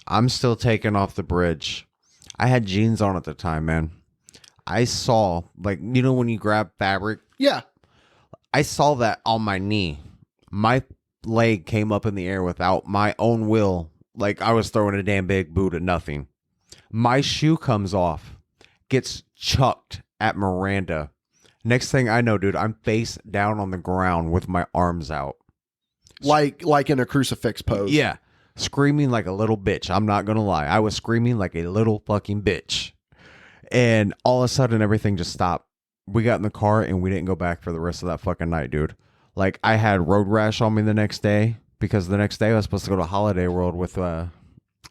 I'm still taking off the bridge. I had jeans on at the time, man. I saw, like, you know when you grab fabric? Yeah. I saw that on my knee. My leg came up in the air without my own will. Like I was throwing a damn big boot at nothing. My shoe comes off, gets chucked at Miranda. Next thing I know, dude, I'm face down on the ground with my arms out. Like in a crucifix pose. Yeah. Screaming like a little bitch. I'm not going to lie. I was screaming like a little fucking bitch. And all of a sudden, everything just stopped. We got in the car and we didn't go back for the rest of that fucking night, dude. Like, I had road rash on me the next day because the next day I was supposed to go to Holiday World with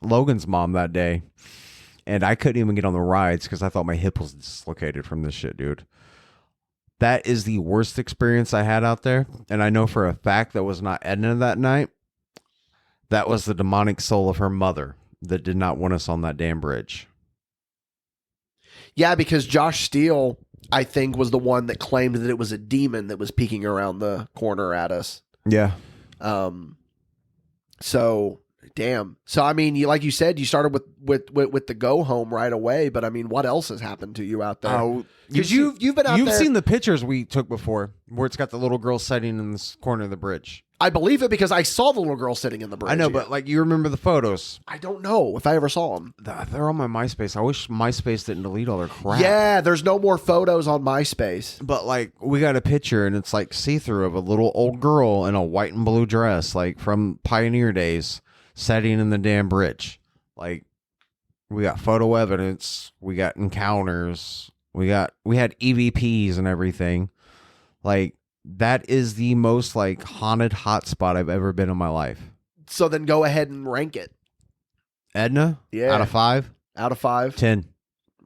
Logan's mom that day. And I couldn't even get on the rides because I thought my hip was dislocated from this shit, dude. That is the worst experience I had out there. And I know for a fact that was not Edna that night. That was the demonic soul of her mother that did not want us on that damn bridge. Yeah, because Josh Steele, I think, was the one that claimed that it was a demon that was peeking around the corner at us. Yeah. So, damn. So, I mean, like you said, you started with the go home right away. But I mean, what else has happened to you out there? Oh, because you've been out there. You've seen the pictures we took before, where it's got the little girl sitting in this corner of the bridge. I believe it because I saw the little girl sitting in the bridge. I know, but like you remember the photos. I don't know if I ever saw them. They're on my MySpace. I wish MySpace didn't delete all their crap. Yeah, there's no more photos on MySpace. But like we got a picture and it's like see-through of a little old girl in a white and blue dress, like from Pioneer days, sitting in the damn bridge. Like we got photo evidence, we got encounters, we had EVPs and everything. Like that is the most like haunted hotspot I've ever been in my life. So then go ahead and rank it. Edna? Yeah. Out of 5? Out of 5? 10.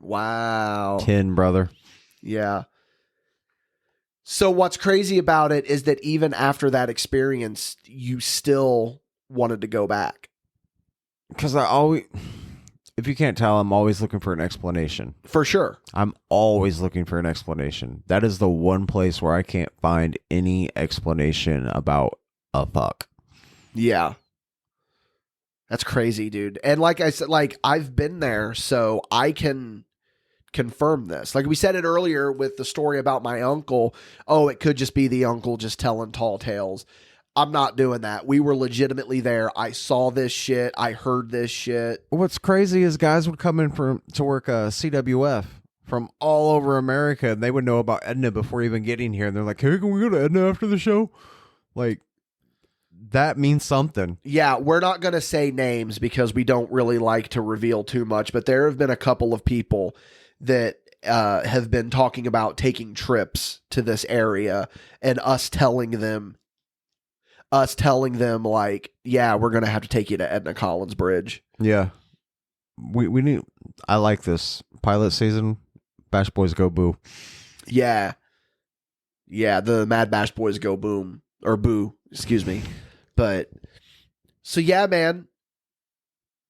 Wow. 10, brother. Yeah. So what's crazy about it is that even after that experience, you still wanted to go back. Because if you can't tell, I'm always looking for an explanation. For sure. I'm always looking for an explanation. That is the one place where I can't find any explanation about a fuck. Yeah. That's crazy, dude. And like I said, like I've been there, so I can confirm this. Like we said it earlier with the story about my uncle. Oh, it could just be the uncle just telling tall tales. I'm not doing that. We were legitimately there. I saw this shit. I heard this shit. What's crazy is guys would come in to work CWF from all over America, and they would know about Edna before even getting here. And they're like, hey, can we go to Edna after the show? Like, that means something. Yeah, we're not going to say names because we don't really like to reveal too much, but there have been a couple of people that have been talking about taking trips to this area and us telling them like, yeah, we're going to have to take you to Edna Collins Bridge. Yeah. We need, I like this pilot season. Bash Boys Go Boo. Yeah. Yeah. The MadBash Boys Go Boom or Boo Excuse me. But so yeah, man.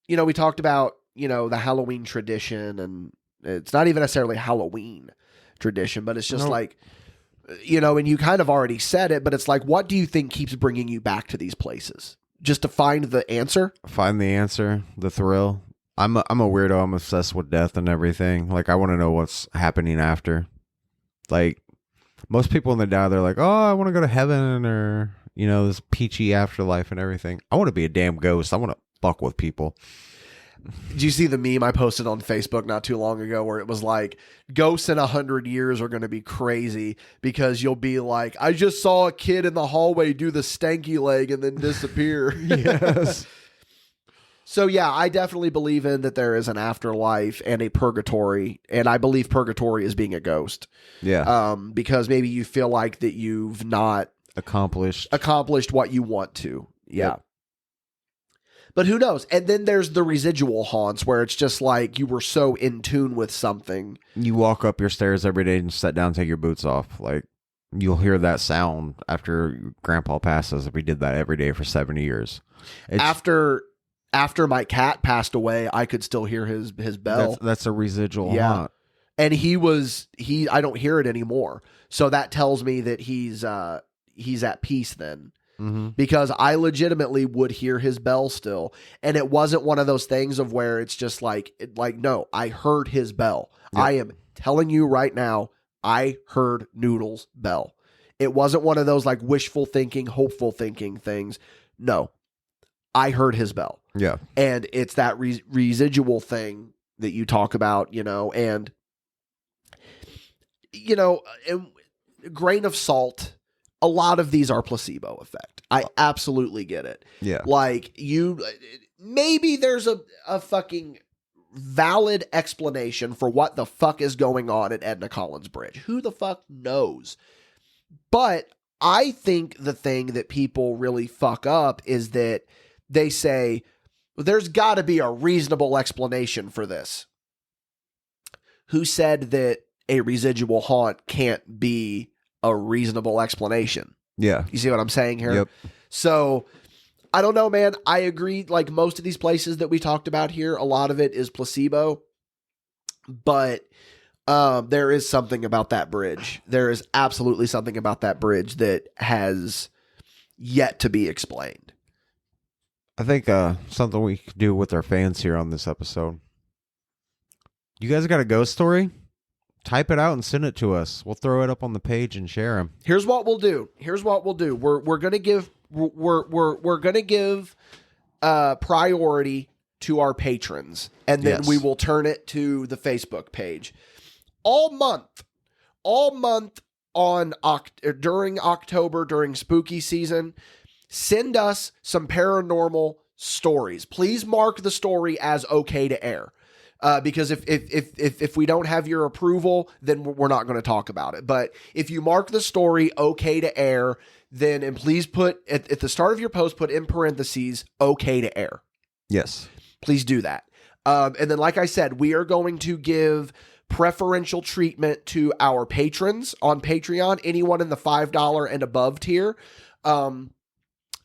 We talked about, the Halloween tradition, and it's not even necessarily Halloween tradition, but it's just like, and you kind of already said it, but it's like, what do you think keeps bringing you back to these places? Just to find the answer? Find the answer, the thrill. I'm a weirdo. I'm obsessed with death and everything. Like, I want to know what's happening after. Like, most people when they die, they're like, oh, I want to go to heaven or, this peachy afterlife and everything. I want to be a damn ghost. I want to fuck with people. Did you see the meme I posted on Facebook not too long ago where it was like, ghosts in 100 years are going to be crazy because you'll be like, I just saw a kid in the hallway do the stanky leg and then disappear. Yes. So yeah, I definitely believe in that there is an afterlife and a purgatory, and I believe purgatory is being a ghost. Yeah. Because maybe you feel like that you've not accomplished what you want to. Yeah. Yep. But who knows? And then there's the residual haunts where it's just like you were so in tune with something. You walk up your stairs every day and sit down and take your boots off. Like, you'll hear that sound after Grandpa passes. We did that every day for 70 years. It's, After my cat passed away, I could still hear his bell. That's a residual haunt. And I don't hear it anymore. So that tells me that he's at peace then. Mm-hmm. Because I legitimately would hear his bell still. And it wasn't one of those things of where it's just like, no, I heard his bell. Yep. I am telling you right now, I heard Noodle's bell. It wasn't one of those like wishful thinking, hopeful thinking things. No, I heard his bell. Yeah. And it's that residual thing that you talk about, and, a grain of salt. A lot of these are placebo effect. I absolutely get it. Yeah. Like maybe there's a fucking valid explanation for what the fuck is going on at Edna Collins Bridge. Who the fuck knows? But I think the thing that people really fuck up is that they say, there's got to be a reasonable explanation for this. Who said that a residual haunt can't be a reasonable explanation? Yeah. You see what I'm saying here? Yep. So, I don't know, man. I agree. Like most of these places that we talked about here, a lot of it is placebo. But there is something about that bridge. There is absolutely something about that bridge that has yet to be explained. I think something we could do with our fans here on this episode. You guys got a ghost story? Type it out and send it to us. We'll throw it up on the page and share them. Here's what we'll do. We're gonna give priority to our patrons, and then we will turn it to the Facebook page all month during October, during spooky season. Send us some paranormal stories. Please mark the story as okay to air. Because if we don't have your approval, then we're not going to talk about it. But if you mark the story okay to air, then, and please put at the start of your post, put in parentheses, okay to air. Yes. Please do that. And then, like I said, we are going to give preferential treatment to our patrons on Patreon, anyone in the $5 and above tier.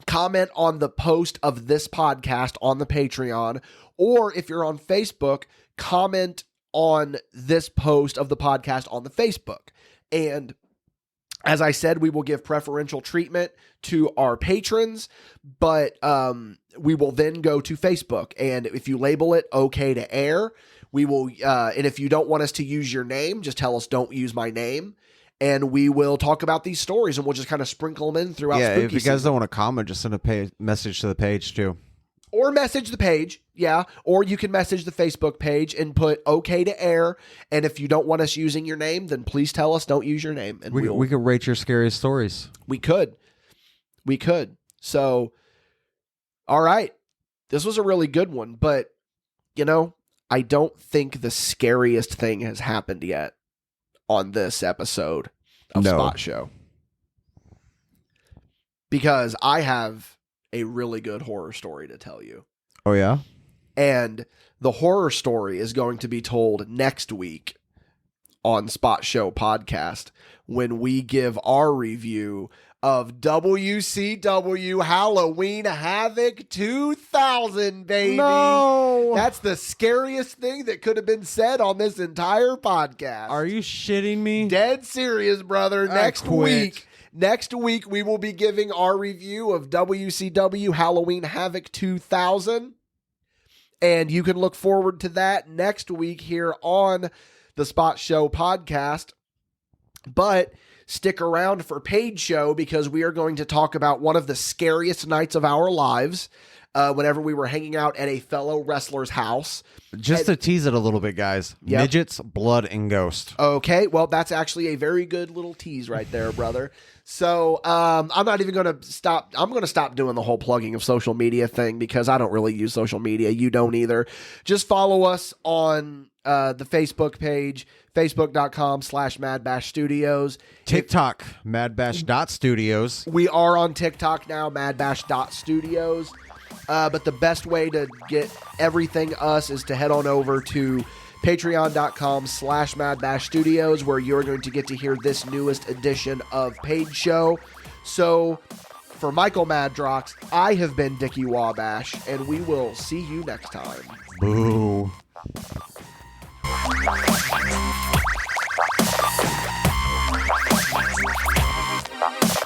Comment on the post of this podcast on the Patreon, or if you're on Facebook, comment on this post of the podcast on the Facebook. And as I said, we will give preferential treatment to our patrons, but we will then go to Facebook. And if you label it okay to air, we will, and if you don't want us to use your name, just tell us don't use my name. And we will talk about these stories, and we'll just kind of sprinkle them in throughout spooky if you guys season. don't want to comment, just send a message to the page too. Or message the page, yeah. Or you can message the Facebook page and put okay to air. And if you don't want us using your name, then please tell us don't use your name. And we could rate your scariest stories. We could. So, all right. This was a really good one. But, I don't think the scariest thing has happened yet on this episode of Spot Show. Because I have a really good horror story to tell you. Oh, yeah? And the horror story is going to be told next week on Spot Show Podcast when we give our review of WCW Halloween Havoc 2000, baby. No. That's the scariest thing that could have been said on this entire podcast. Are you shitting me? Dead serious, brother. Next week, we will be giving our review of WCW Halloween Havoc 2000. And you can look forward to that next week here on the Spot Show Podcast. But stick around for Paid Show because we are going to talk about one of the scariest nights of our lives whenever we were hanging out at a fellow wrestler's house. Just to tease it a little bit, guys. Yep. Midgets, blood, and ghost. Okay, well, that's actually a very good little tease right there, brother. So I'm not even going to stop. I'm going to stop doing the whole plugging of social media thing because I don't really use social media. You don't either. Just follow us on the Facebook page, facebook.com/MadBash Studios. TikTok, MadBash.studios. We are on TikTok now, MadBash.studios. But the best way to get everything us is to head on over to patreon.com/MadBash Studios, where you're going to get to hear this newest edition of Paid Show. So for Michael Madrox, I have been Dickie Wabash, and we will see you next time. Boo.